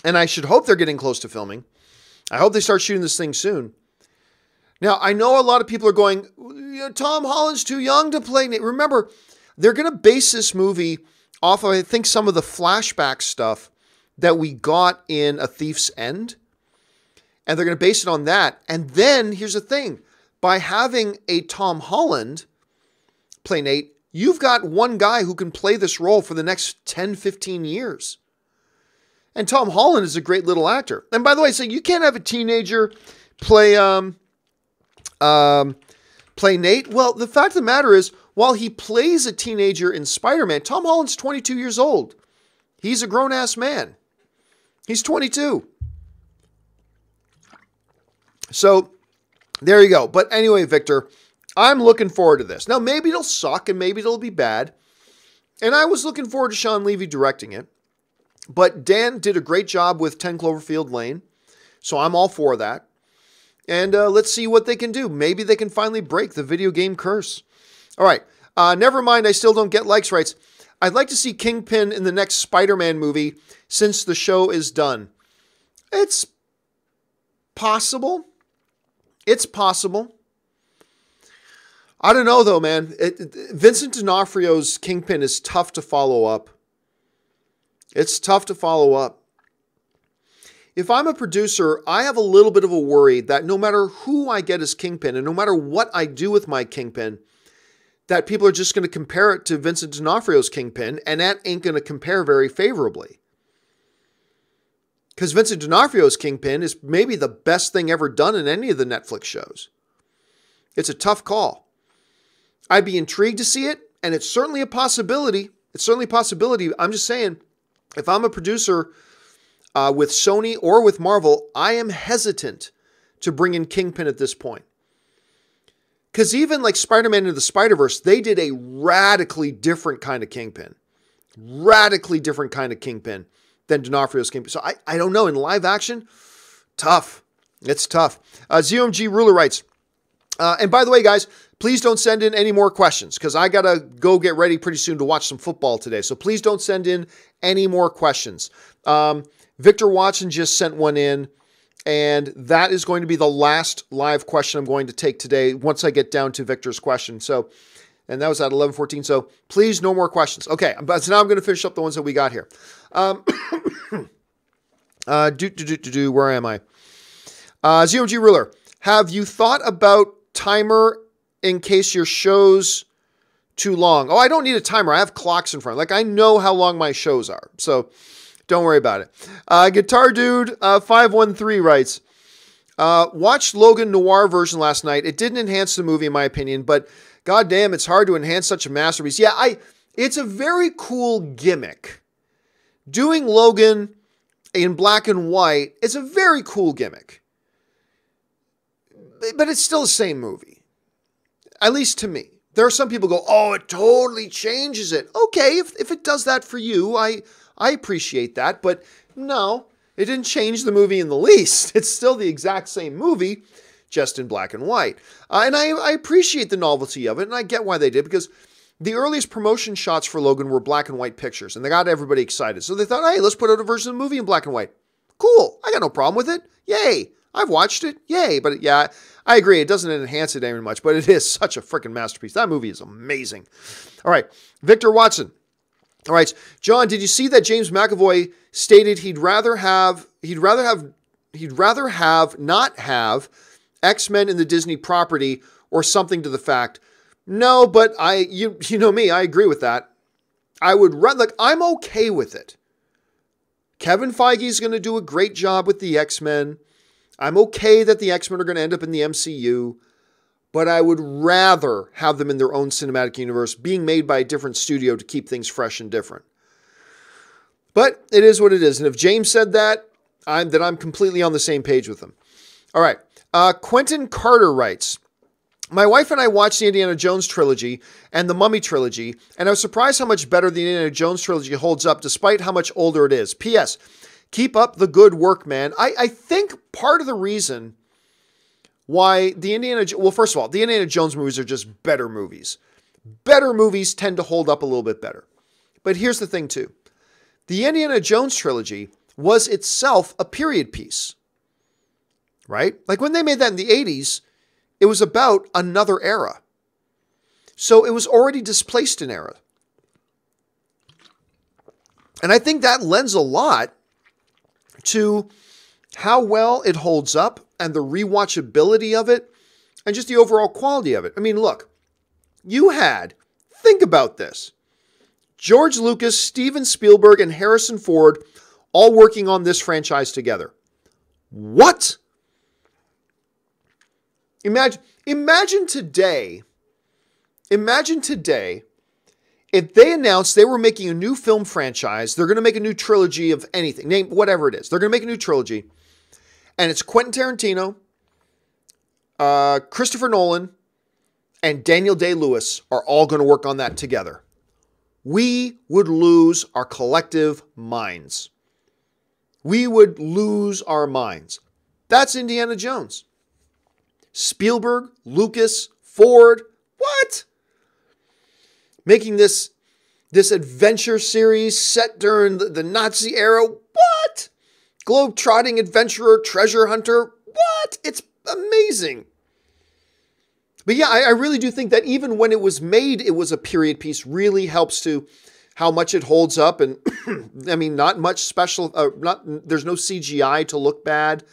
And I should hope they're getting close to filming. I hope they start shooting this thing soon. Now, I know a lot of people are going, Tom Holland's too young to play Nate. Remember, they're going to base this movie off of, I think, some of the flashback stuff that we got in A Thief's End. And they're going to base it on that. And then, here's the thing. By having a Tom Holland play Nate, you've got one guy who can play this role for the next 10, 15 years. And Tom Holland is a great little actor. And by the way, so you can't have a teenager play Nate. Well, the fact of the matter is, while he plays a teenager in Spider-Man, Tom Holland's 22 years old. He's a grown-ass man. He's 22. So, there you go. But anyway, Victor, I'm looking forward to this. Now, maybe it'll suck and maybe it'll be bad. And I was looking forward to Sean Levy directing it. But Dan did a great job with 10 Cloverfield Lane. So I'm all for that. And let's see what they can do. Maybe they can finally break the video game curse. All right. Never mind, I still don't get likes writes. I'd like to see Kingpin in the next Spider-Man movie since the show is done. It's possible. It's possible. I don't know, though, man. Vincent D'Onofrio's Kingpin is tough to follow up. It's tough to follow up. If I'm a producer, I have a little bit of a worry that no matter who I get as Kingpin and no matter what I do with my Kingpin, that people are just going to compare it to Vincent D'Onofrio's Kingpin, and that ain't going to compare very favorably. Because Vincent D'Onofrio's Kingpin is maybe the best thing ever done in any of the Netflix shows. It's a tough call. I'd be intrigued to see it, and it's certainly a possibility. It's certainly a possibility. I'm just saying, if I'm a producer with Sony or with Marvel, I am hesitant to bring in Kingpin at this point. Because even like Spider-Man Into the Spider-Verse, they did a radically different kind of Kingpin. Radically different kind of Kingpin than D'Onofrio's Kingpin. So I don't know. In live action, tough. It's tough. ZOMG Ruler writes, and by the way, guys, please don't send in any more questions because I got to go get ready pretty soon to watch some football today. So please don't send in any more questions. Victor Watson just sent one in, and that is going to be the last live question I'm going to take today once I get down to Victor's question. So, and that was at 11:14. So please, no more questions. Okay, but so now I'm going to finish up the ones that we got here. Where am I? ZOMG Ruler, have you thought about timer in case your show's too long? Oh, I don't need a timer. I have clocks in front. Like, I know how long my shows are. So don't worry about it. Guitar Dude 513 writes, watched Logan Noir version last night. It didn't enhance the movie in my opinion, but goddamn, it's hard to enhance such a masterpiece. Yeah, it's a very cool gimmick. Doing Logan in black and white is a very cool gimmick. But it's still the same movie. At least to me. There are some people who go, oh, it totally changes it. Okay, if it does that for you, I appreciate that. But no, it didn't change the movie in the least. It's still the exact same movie, just in black and white. And I appreciate the novelty of it, and I get why they did, because the earliest promotion shots for Logan were black and white pictures, and they got everybody excited. So they thought, hey, let's put out a version of the movie in black and white. Cool. I got no problem with it. Yay. I've watched it. Yay. But yeah, I agree. It doesn't enhance it very much, but it is such a freaking masterpiece. That movie is amazing. All right. Victor Watson. All right. John, did you see that James McAvoy stated he'd rather not have X-Men in the Disney property or something to the fact? No, but you know me, I agree with that. I would I'm okay with it. Kevin Feige is going to do a great job with the X-Men. I'm okay that the X-Men are going to end up in the MCU, but I would rather have them in their own cinematic universe being made by a different studio to keep things fresh and different. But it is what it is. And if James said that, I'm completely on the same page with him. All right. Quentin Carter writes, my wife and I watched the Indiana Jones trilogy and the Mummy trilogy, and I was surprised how much better the Indiana Jones trilogy holds up despite how much older it is. P.S. Keep up the good work, man. I think part of the reason why first of all, the Indiana Jones movies are just better movies. Better movies tend to hold up a little bit better. But here's the thing too. The Indiana Jones trilogy was itself a period piece, right? Like when they made that in the 80s, it was about another era. So it was already displaced an era. And I think that lends a lot to how well it holds up and the rewatchability of it and just the overall quality of it. I mean, look, think about this. George Lucas, Steven Spielberg, and Harrison Ford all working on this franchise together. What? Imagine today if they announced they were making a new film franchise, they're going to make a new trilogy of anything, name whatever it is. They're going to make a new trilogy, and it's Quentin Tarantino, Christopher Nolan, and Daniel Day-Lewis are all going to work on that together. We would lose our collective minds. We would lose our minds. That's Indiana Jones. Spielberg, Lucas, Ford, what? Making this adventure series set during the Nazi era, what? Globe-trotting adventurer, treasure hunter, what? It's amazing. But yeah, I really do think that even when it was made, it was a period piece, really helps to how much it holds up. And I mean, not much special, there's no CGI to look bad.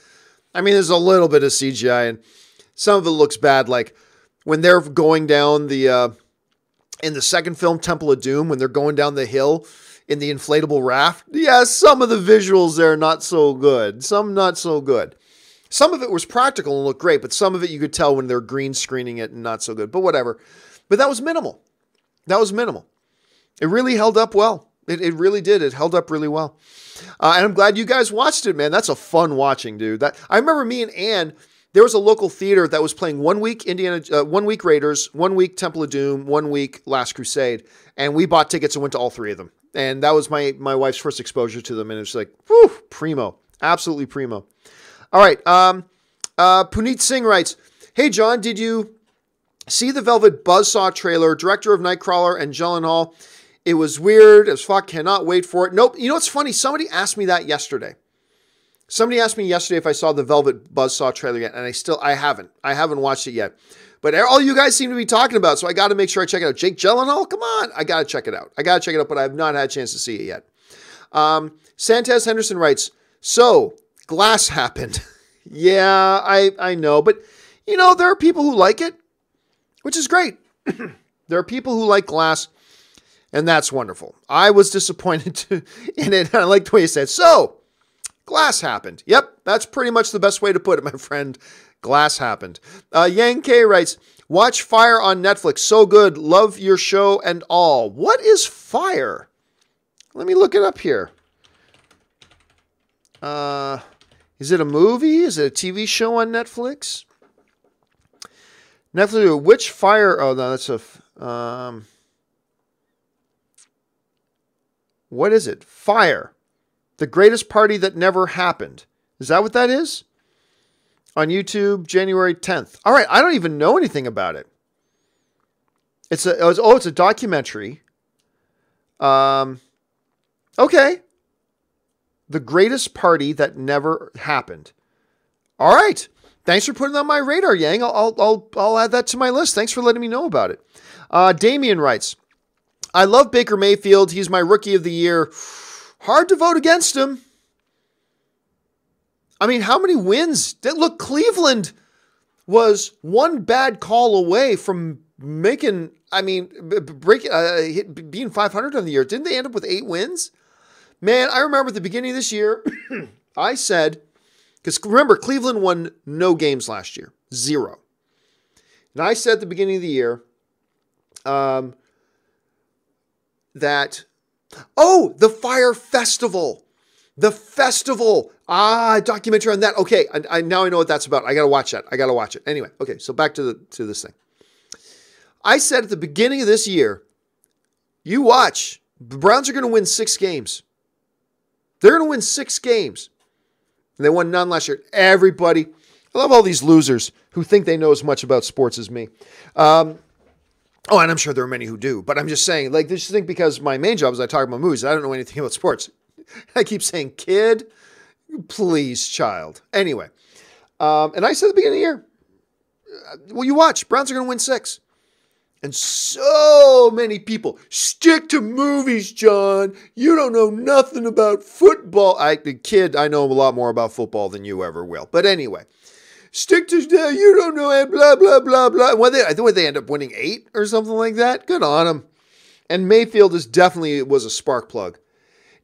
I mean, there's a little bit of CGI and some of it looks bad, like when they're going down in the second film, Temple of Doom, when they're going down the hill in the inflatable raft. Yeah, some of the visuals there are not so good. Some not so good. Some of it was practical and looked great, but some of it you could tell when they're green screening it and not so good. But whatever. But that was minimal. It really held up well. It really did. It held up really well. And I'm glad you guys watched it, man. That's a fun watching, dude. I remember me and Ann, there was a local theater that was playing 1 week 1 week Raiders, 1 week Temple of Doom, 1 week Last Crusade, and we bought tickets and went to all three of them. And that was my wife's first exposure to them, and it's like, whew, primo, absolutely primo. All right, Puneet Singh writes, "Hey John, did you see the Velvet Buzzsaw trailer? Director of Nightcrawler and Gyllenhaal. It was weird as fuck. Cannot wait for it." Nope. You know what's funny? Somebody asked me that yesterday. Somebody asked me yesterday if I saw the Velvet Buzzsaw trailer yet, and I haven't. I haven't watched it yet. But all you guys seem to be talking about, so I got to make sure I check it out. Jake Gyllenhaal, come on. I got to check it out. But I have not had a chance to see it yet. Santez Henderson writes, "So, Glass happened." Yeah, I know. But, you know, there are people who like it, which is great. There are people who like Glass, and that's wonderful. I was disappointed in it. I like the way you said, "So, Glass happened." Yep, that's pretty much the best way to put it, my friend. Glass happened. Yang K writes, "Watch Fire on Netflix. So good. Love your show and all." What is Fire? Let me look it up here. Is it a movie? Is it a TV show on Netflix? Netflix, which Fire? Oh, no, that's what is it? Fire. The Greatest Party That Never Happened. Is that what that is? On YouTube, January 10th. All right, I don't even know anything about it. It's a documentary. Okay. The greatest party that never happened. All right. Thanks for putting it on my radar, Yang. I'll add that to my list. Thanks for letting me know about it. Damien writes, I love Baker Mayfield. He's my rookie of the year. Hard to vote against him. I mean, how many wins? Look, Cleveland was one bad call away from being 500 on the year. Didn't they end up with 8 wins? Man, I remember at the beginning of this year, I said, because remember, Cleveland won no games last year. 0. And I said at the beginning of the year the Fire Festival. The festival. Documentary on that. Okay, I now I know what that's about. I got to watch that. Anyway, okay, so back to this thing. I said at the beginning of this year, you watch, the Browns are going to win 6 games. They're going to win 6 games. And they won none last year. Everybody, I love all these losers who think they know as much about sports as me. And I'm sure there are many who do, but I'm just saying, like, just think because my main job is I talk about movies. I don't know anything about sports. I keep saying, kid, please, child. Anyway, and I said at the beginning of the year, well, you watch, Browns are going to win 6. And so many people, stick to movies, John. You don't know nothing about football. Kid, I know a lot more about football than you ever will. But anyway, stick to, you don't know, blah, blah, blah, blah. I think they end up winning 8 or something like that. Good on them. And Mayfield was a spark plug.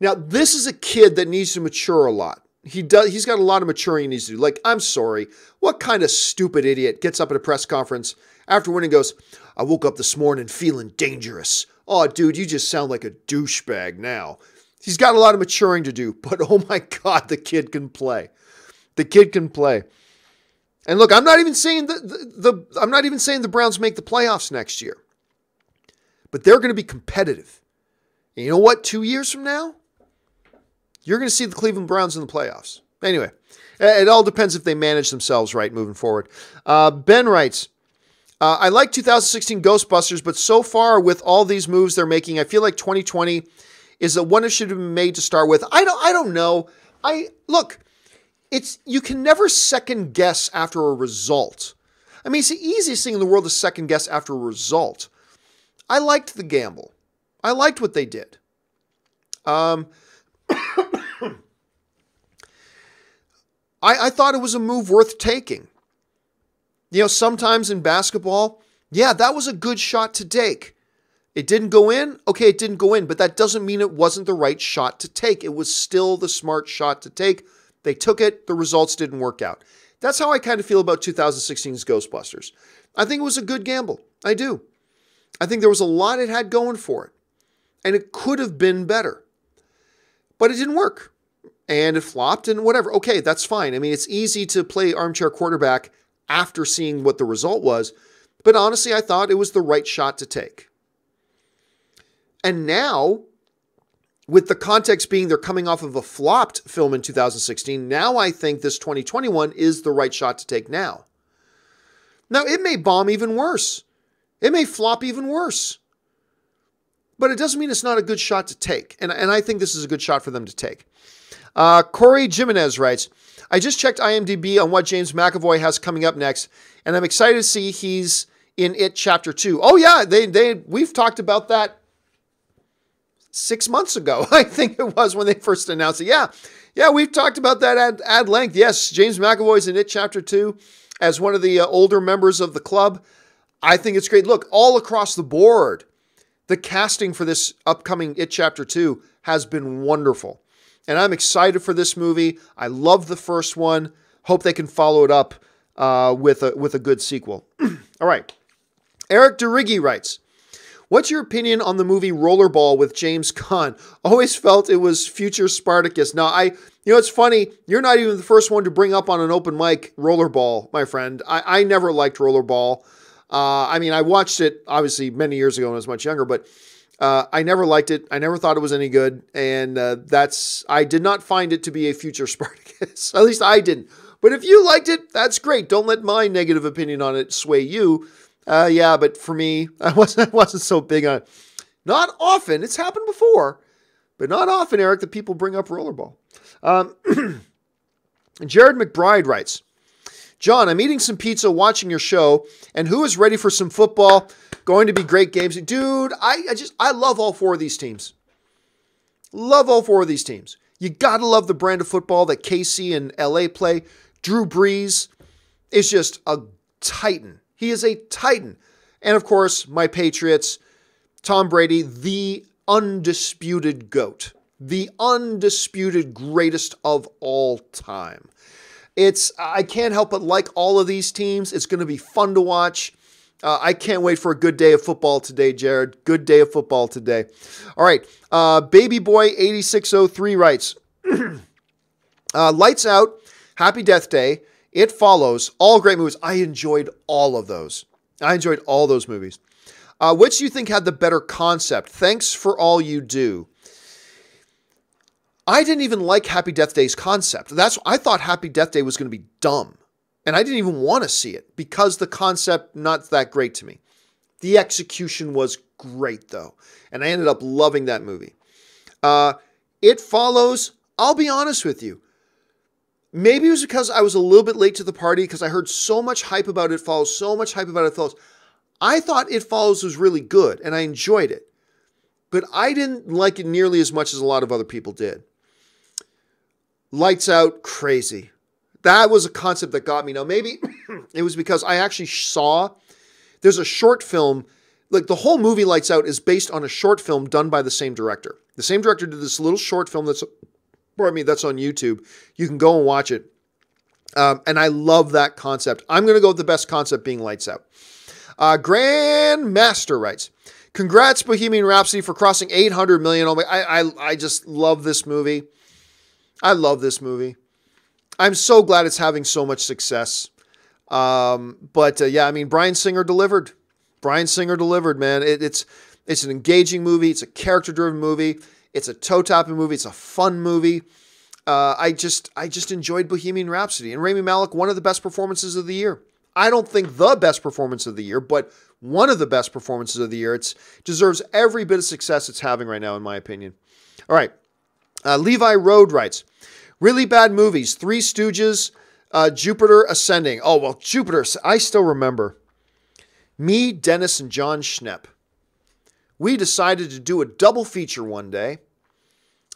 Now, this is a kid that needs to mature a lot. He's got a lot of maturing he needs to do. Like, I'm sorry, what kind of stupid idiot gets up at a press conference after winning and goes, I woke up this morning feeling dangerous. Oh, dude, you just sound like a douchebag now. He's got a lot of maturing to do, but oh my God, the kid can play. The kid can play. And look, I'm not even saying the Browns make the playoffs next year, but they're going to be competitive. And you know what? 2 years from now, you're going to see the Cleveland Browns in the playoffs. Anyway, it all depends if they manage themselves right moving forward. Ben writes, I like 2016 Ghostbusters, but so far with all these moves they're making, I feel like 2020 is the one that should have been made to start with. I don't know. You can never second guess after a result. I mean, it's the easiest thing in the world to second guess after a result. I liked the gamble. I liked what they did. I thought it was a move worth taking. You know, sometimes in basketball, yeah, that was a good shot to take. It didn't go in. Okay, it didn't go in, but that doesn't mean it wasn't the right shot to take. It was still the smart shot to take. They took it. The results didn't work out. That's how I kind of feel about 2016's Ghostbusters. I think it was a good gamble. I do. I think there was a lot it had going for it, and it could have been better, but it didn't work. And it flopped and whatever. Okay, that's fine. I mean, it's easy to play armchair quarterback after seeing what the result was. But honestly, I thought it was the right shot to take. And now, with the context being they're coming off of a flopped film in 2016, now I think this 2021 is the right shot to take now. Now, it may bomb even worse. It may flop even worse. But it doesn't mean it's not a good shot to take. And I think this is a good shot for them to take. Corey Jimenez writes, I just checked IMDb on what James McAvoy has coming up next, and I'm excited to see he's in It Chapter 2. Oh yeah, we've talked about that 6 months ago. I think it was when they first announced it. Yeah, we've talked about that at length. Yes, James McAvoy's in It Chapter 2 as one of the older members of the club. I think it's great. Look, all across the board, the casting for this upcoming It Chapter 2 has been wonderful. And I'm excited for this movie. I love the first one. Hope they can follow it up with a good sequel. All right. Eric DeRiggi writes, what's your opinion on the movie Rollerball with James Caan? Always felt it was future Spartacus. Now, it's funny. You're not even the first one to bring up on an open mic Rollerball, my friend. I never liked Rollerball. I watched it obviously many years ago when I was much younger, but I never liked it. I never thought it was any good. And I did not find it to be a future Spartacus. At least I didn't. But if you liked it, that's great. Don't let my negative opinion on it sway you. But for me, I wasn't so big on it. Not often. It's happened before, but not often, Eric, that people bring up Rollerball. Jared McBride writes, John, I'm eating some pizza, watching your show, and who is ready for some football? Going to be great games. Dude, I love all four of these teams. Love all four of these teams. You got to love the brand of football that KC and LA play. Drew Brees is just a titan. He is a titan. And of course, my Patriots, Tom Brady, the undisputed GOAT. The undisputed greatest of all time. I can't help but like all of these teams. It's going to be fun to watch. I can't wait for a good day of football today, Jared. Good day of football today. All right. Baby Boy 8603 writes, Lights Out, Happy Death Day, It Follows, all great movies. I enjoyed all of those. I enjoyed all those movies. Which do you think had the better concept? Thanks for all you do. I didn't even like Happy Death Day's concept. I thought Happy Death Day was going to be dumb. And I didn't even want to see it because the concept, not that great to me. The execution was great, though. And I ended up loving that movie. It Follows, I'll be honest with you. Maybe it was because I was a little bit late to the party because I heard so much hype about It Follows, so much hype about It Follows. I thought It Follows was really good, and I enjoyed it. But I didn't like it nearly as much as a lot of other people did. Lights Out, crazy. That was a concept that got me. Now, maybe it was because I actually saw, there's a short film, like the whole movie Lights Out is based on a short film done by the same director. The same director did this little short film that's on YouTube. You can go and watch it. And I love that concept. I'm going to go with the best concept being Lights Out. Grandmaster writes, congrats Bohemian Rhapsody for crossing 800 million. I just love this movie. I love this movie. I'm so glad it's having so much success. Yeah, I mean, Bryan Singer delivered. Bryan Singer delivered, man. It's an engaging movie. It's a character-driven movie. It's a toe-tapping movie. It's a fun movie. I just enjoyed Bohemian Rhapsody. And Rami Malek, one of the best performances of the year. I don't think the best performance of the year, but one of the best performances of the year. It deserves every bit of success it's having right now, in my opinion. All right. Levi Road writes, really bad movies. Three Stooges, Jupiter Ascending. Oh, well, Jupiter, I still remember. Me, Dennis, and John Schnepp. We decided to do a double feature one day.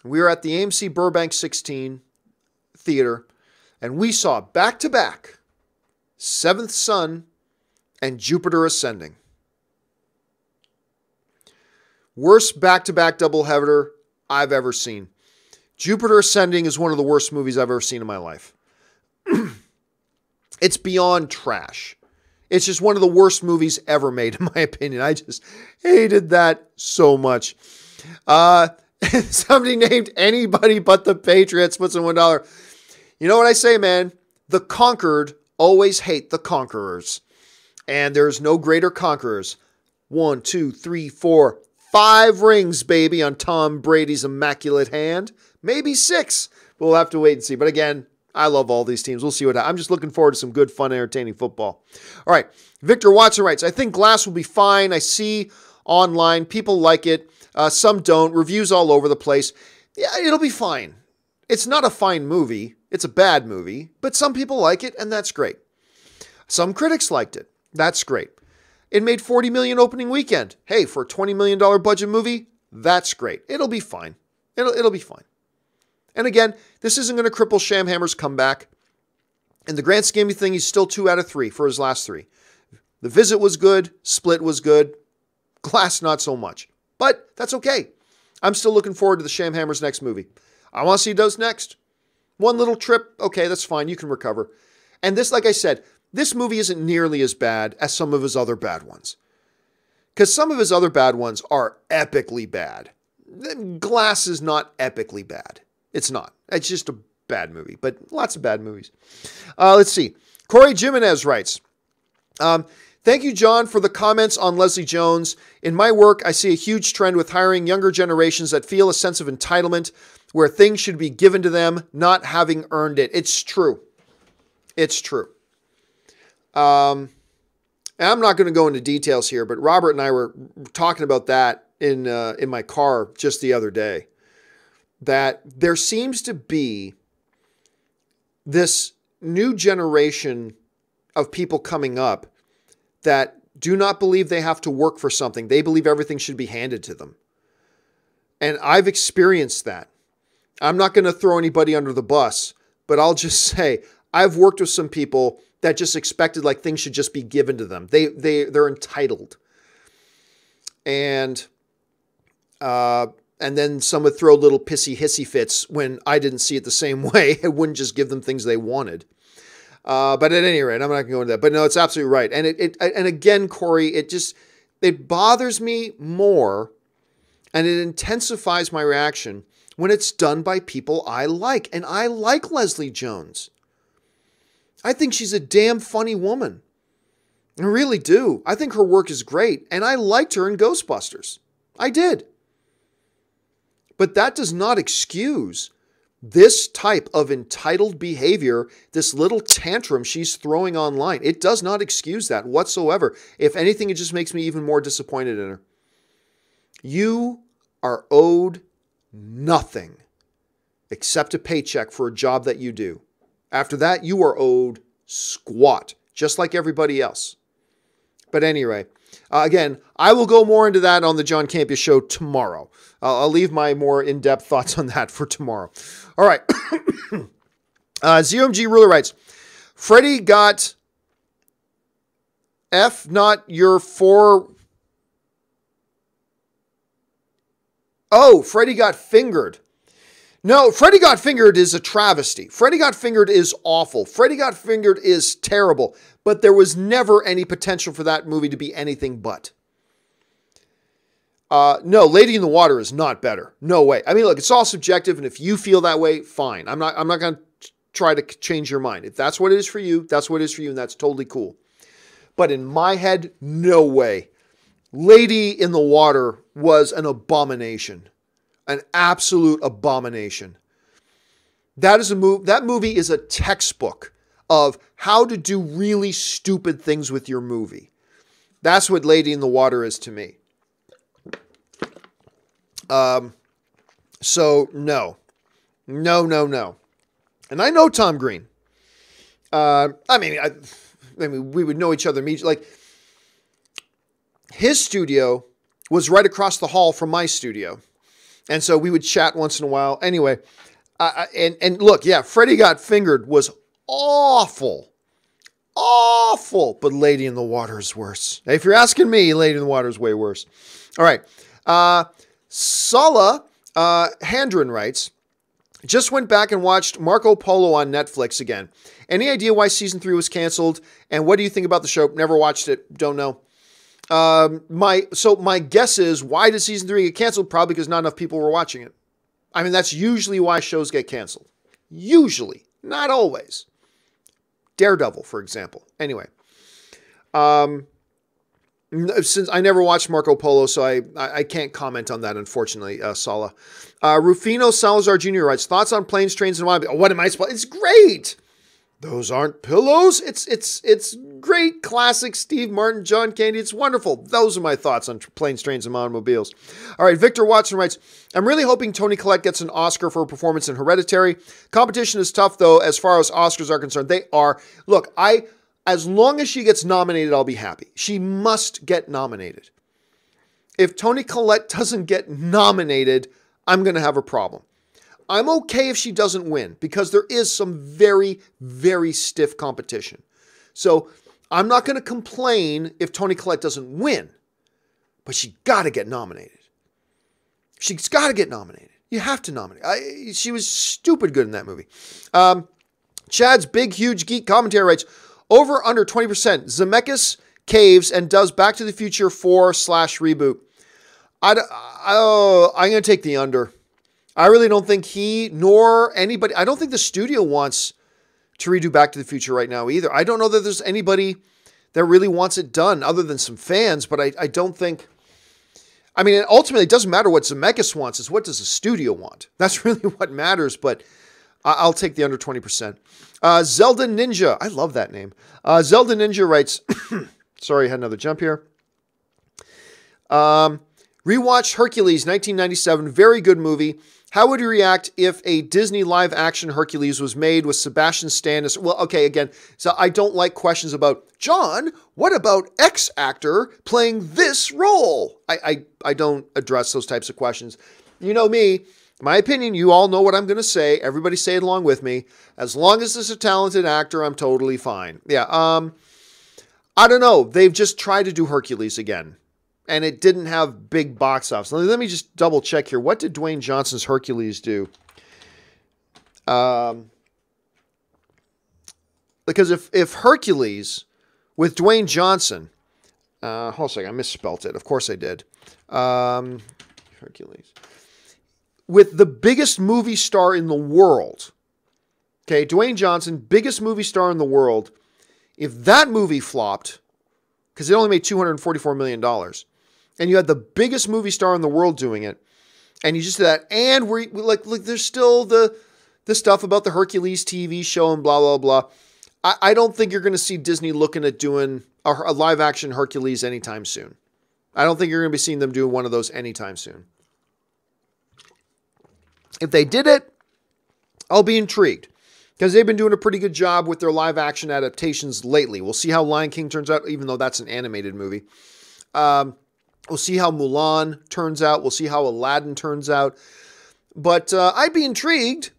We were at the AMC Burbank 16 theater, and we saw back-to-back Seventh Son and Jupiter Ascending. Worst back-to-back doubleheader I've ever seen. Jupiter Ascending is one of the worst movies I've ever seen in my life. It's beyond trash. It's just one of the worst movies ever made, in my opinion. I just hated that so much. Somebody named Anybody But the Patriots puts in $1. You know what I say, man? The conquered always hate the conquerors. And there's no greater conquerors. 1, 2, 3, 4, 5 rings, baby, on Tom Brady's immaculate hand. Maybe 6. But we'll have to wait and see. But again, I love all these teams. We'll see what happens. I'm just looking forward to some good, fun, entertaining football. All right. Victor Watson writes, I think Glass will be fine. I see online people like it. Some don't. Reviews all over the place. Yeah, it'll be fine. It's not a fine movie. It's a bad movie. But some people like it, and that's great. Some critics liked it. That's great. It made $40 million opening weekend. Hey, for a $20 million budget movie, that's great. It'll be fine. It'll be fine. And again, this isn't going to cripple Shamhammer's comeback. In the grand scheme of things, he's still 2 out of 3 for his last 3. The Visit was good. Split was good. Glass, not so much. But that's okay. I'm still looking forward to the Shamhammer's next movie. I want to see what he does next. One little trip, okay, that's fine. You can recover. And this, like I said, this movie isn't nearly as bad as some of his other bad ones. Because some of his other bad ones are epically bad. Glass is not epically bad. It's not. It's just a bad movie, but lots of bad movies. Let's see. Corey Jimenez writes, thank you, John, for the comments on Leslie Jones. In my work, I see a huge trend with hiring younger generations that feel a sense of entitlement where things should be given to them, not having earned it. It's true. It's true. And I'm not going to go into details here, but Robert and I were talking about that in my car just the other day. that there seems to be this new generation of people coming up that do not believe they have to work for something. They believe everything should be handed to them. And I've experienced that. I'm not going to throw anybody under the bus, but I'll just say I've worked with some people that just expected like things should just be given to them. They're entitled. And then some would throw little pissy hissy fits when I didn't see it the same way. I wouldn't just give them things they wanted. But at any rate, I'm not going to go into that. But no, it's absolutely right. And and again, Corey, it bothers me more, and it intensifies my reaction when it's done by people I like. And I like Leslie Jones. I think she's a damn funny woman. I really do. I think her work is great, and I liked her in Ghostbusters. I did. But that does not excuse this type of entitled behavior, this little tantrum she's throwing online. It does not excuse that whatsoever. If anything, it just makes me even more disappointed in her. You are owed nothing except a paycheck for a job that you do. After that, you are owed squat, just like everybody else. But anyway, again, I will go more into that on the John Campea show tomorrow. I'll leave my more in-depth thoughts on that for tomorrow. All right. ZOMG Ruler writes, Freddie got F not your four. Oh, Freddie got fingered. No, Freddie Got Fingered is a travesty. Freddie Got Fingered is awful. Freddie Got Fingered is terrible. But there was never any potential for that movie to be anything but. No, Lady in the Water is not better. No way. I mean, look, it's all subjective, and if you feel that way, fine. I'm not going to try to change your mind. If that's what it is for you, that's what it is for you, and that's totally cool. But in my head, no way. Lady in the Water was an abomination. An absolute abomination. That movie is a textbook of how to do really stupid things with your movie. That's what Lady in the Water is to me. So no. No. And I know Tom Green. I mean, we would know each other immediately. Like, his studio was right across the hall from my studio. And so we would chat once in a while. Anyway, and look, yeah, Freddie Got Fingered was awful. Awful. But Lady in the Water is worse. If you're asking me, Lady in the Water is way worse. All right. Sala Handren writes, just went back and watched Marco Polo on Netflix again. Any idea why season 3 was canceled? And what do you think about the show? Never watched it. Don't know. My guess is, why did season 3 get canceled? Probably because not enough people were watching it. I mean, that's usually why shows get canceled. Usually. Not always. Daredevil, for example. Anyway. Since I never watched Marco Polo, so I can't comment on that, unfortunately, Sala. Rufino Salazar Jr. writes, thoughts on Planes, Trains, and Automobiles. What am I supposed? It's great! Those aren't pillows. It's great, classic Steve Martin, John Candy. It's wonderful. Those are my thoughts on Planes, Trains, and Automobiles. All right, Victor Watson writes, I'm really hoping Toni Collette gets an Oscar for her performance in Hereditary. Competition is tough, though, as far as Oscars are concerned. They are. Look, as long as she gets nominated, I'll be happy. She must get nominated. If Toni Collette doesn't get nominated, I'm going to have a problem. I'm okay if she doesn't win, because there is some very, very stiff competition. So I'm not going to complain if Toni Collette doesn't win, but she got to get nominated. She's got to get nominated. You have to nominate. She was stupid good in that movie. Chad's Big Huge Geek Commentary writes, over under 20%, Zemeckis caves and does Back to the Future 4/reboot. I'm going to take the under. I really don't think he nor anybody, I don't think the studio wants to redo Back to the Future right now either. I don't know that there's anybody that really wants it done other than some fans, but I don't think, I mean, ultimately it doesn't matter what Zemeckis wants, it's what does the studio want. That's really what matters, but I'll take the under 20%. Zelda Ninja, I love that name. Zelda Ninja writes, sorry, I had another jump here. Rewatched Hercules, 1997, very good movie. How would you react if a Disney live-action Hercules was made with Sebastian Stan? Well, okay, again, so I don't like questions about, John, what about X actor playing this role? I don't address those types of questions. You know me, my opinion, you all know what I'm going to say. Everybody say it along with me. As long as it's a talented actor, I'm totally fine. Yeah, I don't know. They've just tried to do Hercules again. And it didn't have big box office. Let me just double check here. What did Dwayne Johnson's Hercules do? Because if Hercules with Dwayne Johnson, hold on a second, I misspelt it. Of course I did. Hercules. With the biggest movie star in the world. Okay, Dwayne Johnson, biggest movie star in the world. If that movie flopped, because it only made $244 million, and you had the biggest movie star in the world doing it, and you just did that, and we're like, there's still the stuff about the Hercules TV show and blah, blah, blah. I don't think you're going to see Disney looking at doing a live-action Hercules anytime soon. I don't think you're going to be seeing them do one of those anytime soon. If they did it, I'll be intrigued, because they've been doing a pretty good job with their live-action adaptations lately. We'll see how Lion King turns out, even though that's an animated movie. We'll see how Mulan turns out. We'll see how Aladdin turns out. But I'd be intrigued.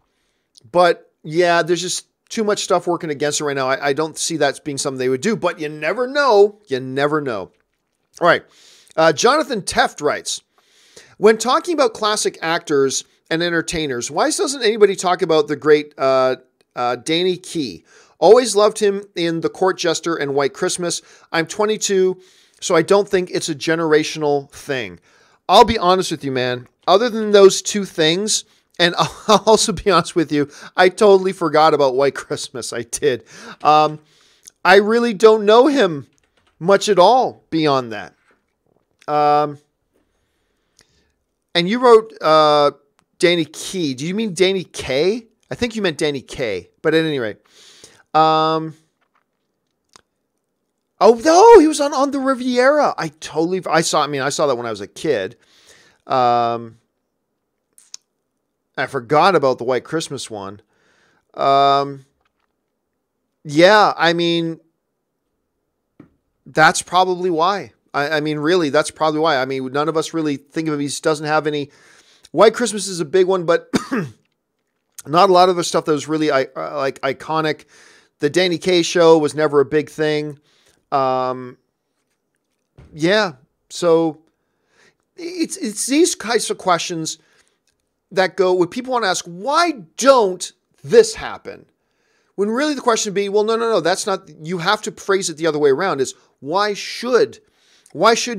But yeah, there's just too much stuff working against it right now. I don't see that being something they would do. But you never know. You never know. All right. Jonathan Teft writes, when talking about classic actors and entertainers, why doesn't anybody talk about the great Danny Key? Always loved him in The Court Jester and White Christmas. I'm 22. So I don't think it's a generational thing. I'll be honest with you, man. Other than those two things, and I'll also be honest with you, I totally forgot about White Christmas. I did. I really don't know him much at all beyond that. And you wrote Danny Key. Do you mean Danny K? I think you meant Danny K. But at any rate. Oh, no, he was on the Riviera. I saw that when I was a kid. I forgot about the White Christmas one. Yeah, I mean, that's probably why. I mean, really, that's probably why. I mean, none of us really think of him. He doesn't have any. White Christmas is a big one, but not a lot of the stuff that was really like iconic. The Danny Kaye show was never a big thing. Yeah, so it's these kinds of questions that go when people want to ask, why don't this happen? When really the question would be, well, no, that's not, you have to phrase it the other way around, is why should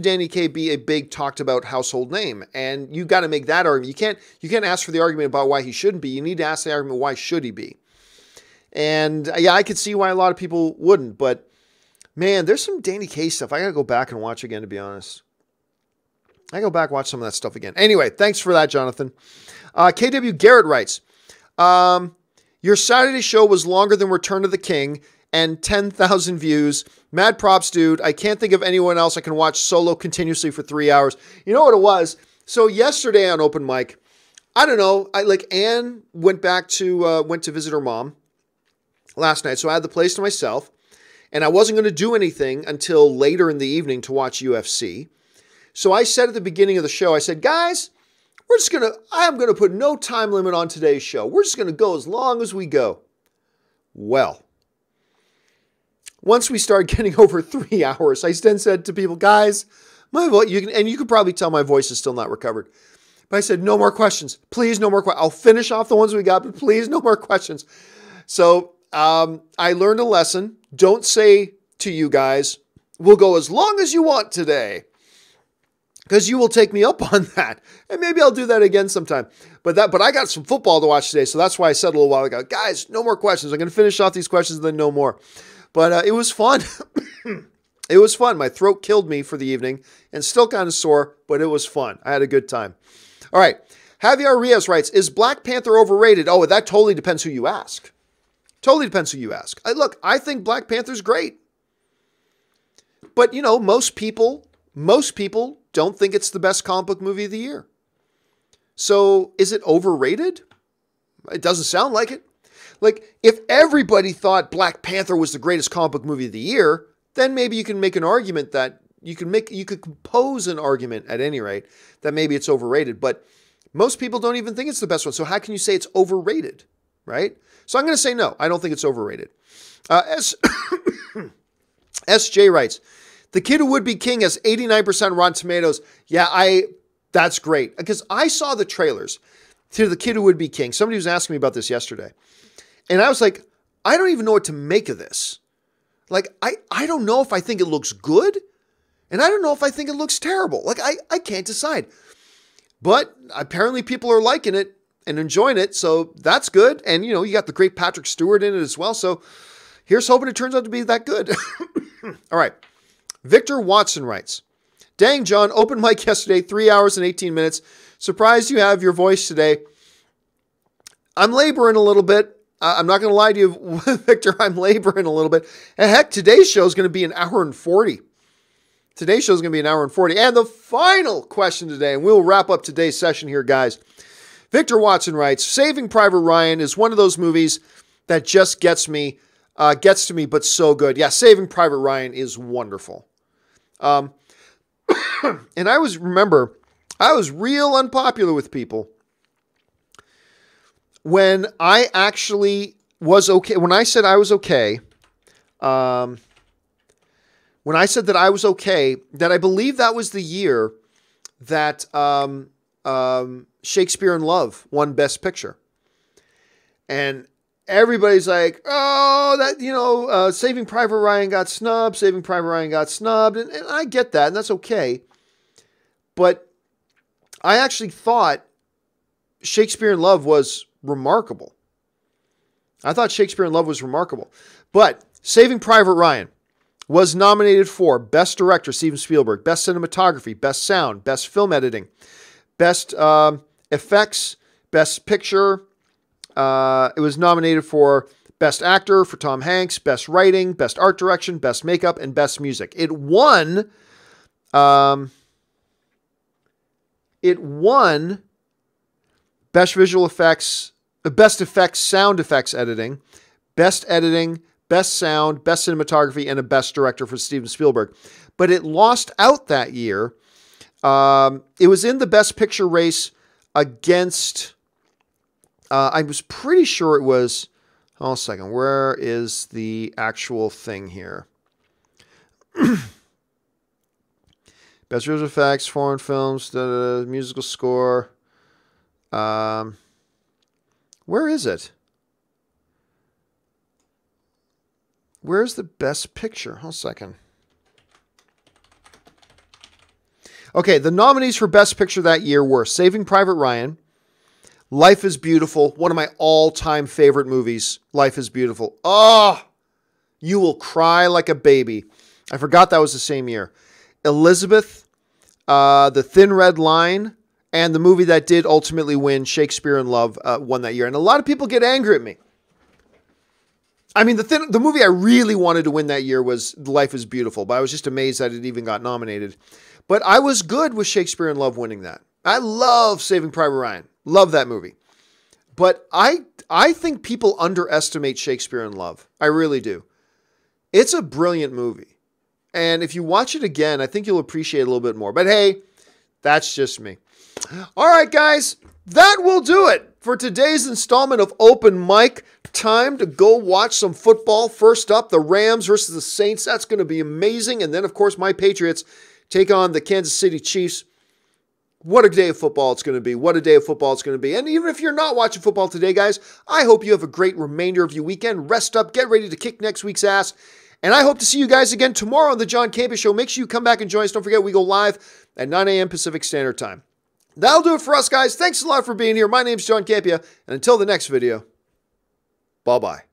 Danny Kaye be a big talked about household name? And you got to make that argument. You can't ask for the argument about why he shouldn't be. You need to ask the argument, why should he be? And yeah, I could see why a lot of people wouldn't, but man, there's some Danny Kaye stuff I got to go back and watch again, to be honest. I go back and watch some of that stuff again. Anyway, thanks for that, Jonathan. KW Garrett writes, your Saturday show was longer than Return of the King and 10,000 views. Mad props, dude. I can't think of anyone else I can watch solo continuously for 3 hours. You know what it was? So yesterday on open mic, I don't know, Anne went to visit her mom last night. So I had the place to myself. And I wasn't going to do anything until later in the evening to watch UFC. So I said at the beginning of the show, I said, guys, I am going to put no time limit on today's show. We're just going to go as long as we go. Well, once we started getting over 3 hours, I then said to people, guys, my voice, you can probably tell my voice is still not recovered. But I said, no more questions. Please, no more questions. I'll finish off the ones we got, but please, no more questions. So I learned a lesson. Don't say to you guys, we'll go as long as you want today, because you will take me up on that. And maybe I'll do that again sometime. But I got some football to watch today, so that's why I said a little while ago, guys, no more questions. I'm going to finish off these questions and then no more. But it was fun. It was fun. My throat killed me for the evening and still kind of sore, but it was fun. I had a good time. All right. Javier Rios writes, is Black Panther overrated? Oh, that totally depends who you ask. Totally depends who you ask. Look, I think Black Panther's great. But, you know, most people don't think it's the best comic book movie of the year. So is it overrated? It doesn't sound like it. Like, if everybody thought Black Panther was the greatest comic book movie of the year, then maybe you can make an argument that you could compose an argument at any rate that maybe it's overrated. But most people don't even think it's the best one. So how can you say it's overrated, right? So I'm going to say no. I don't think it's overrated. SJ writes, The Kid Who Would Be King has 89% Rotten Tomatoes. Yeah, that's great. Because I saw the trailers to The Kid Who Would Be King. Somebody was asking me about this yesterday. And I was like, I don't even know what to make of this. Like, I don't know if I think it looks good. And I don't know if I think it looks terrible. Like, I can't decide. But apparently people are liking it and enjoying it. So that's good. And, you know, you got the great Patrick Stewart in it as well. So here's hoping it turns out to be that good. All right. Victor Watson writes, Dang, John, open mic yesterday, 3 hours and 18 minutes. Surprised you have your voice today. I'm laboring a little bit. I'm not going to lie to you, Victor, I'm laboring a little bit. And heck, today's show is going to be an hour and 40. Today's show is going to be an hour and 40. And the final question today, and we'll wrap up today's session here, guys. Victor Watson writes, Saving Private Ryan is one of those movies that just gets to me, but so good. Yeah, Saving Private Ryan is wonderful. And I was real unpopular with people when I actually was okay. When I said I was okay, that I believe that was the year that Shakespeare in Love won Best Picture. And everybody's like, oh, that, you know, Saving Private Ryan got snubbed. Saving Private Ryan got snubbed. And I get that, and that's okay. But I actually thought Shakespeare in Love was remarkable. I thought Shakespeare in Love was remarkable. But Saving Private Ryan was nominated for Best Director, Steven Spielberg, Best Cinematography, Best Sound, Best Film Editing, Best Effects, Best Picture. It was nominated for Best Actor for Tom Hanks, Best Writing, Best Art Direction, Best Makeup, and Best Music. It won Best Visual Effects, Best Effects, Sound Effects Editing, Best Editing, Best Sound, Best Cinematography, and a Best Director for Steven Spielberg. But it lost out that year. It was in the Best Picture race against, I was pretty sure it was, hold on a second, where is the actual thing here? Best visual effects, foreign films, musical score. Where is it? Where's the Best Picture? Hold on a second. Okay, the nominees for Best Picture that year were Saving Private Ryan, Life is Beautiful, one of my all-time favorite movies, Life is Beautiful. Oh, you will cry like a baby. I forgot that was the same year. Elizabeth, The Thin Red Line, and the movie that did ultimately win, Shakespeare in Love, won that year. And a lot of people get angry at me. I mean, the movie I really wanted to win that year was Life is Beautiful, but I was just amazed that it even got nominated. But I was good with Shakespeare in Love winning that. I love Saving Private Ryan. Love that movie. But I think people underestimate Shakespeare in Love. I really do. It's a brilliant movie. And if you watch it again, I think you'll appreciate it a little bit more. But hey, that's just me. All right, guys, that will do it for today's installment of Open Mic. Time to go watch some football. First up, the Rams versus the Saints. That's going to be amazing. And then, of course, my Patriots take on the Kansas City Chiefs. What a day of football it's going to be. What a day of football it's going to be. And even if you're not watching football today, guys, I hope you have a great remainder of your weekend. Rest up. Get ready to kick next week's ass. And I hope to see you guys again tomorrow on the John Campea Show. Make sure you come back and join us. Don't forget, we go live at 9 a.m. Pacific Standard Time. That'll do it for us, guys. Thanks a lot for being here. My name's John Campea. And until the next video, bye-bye.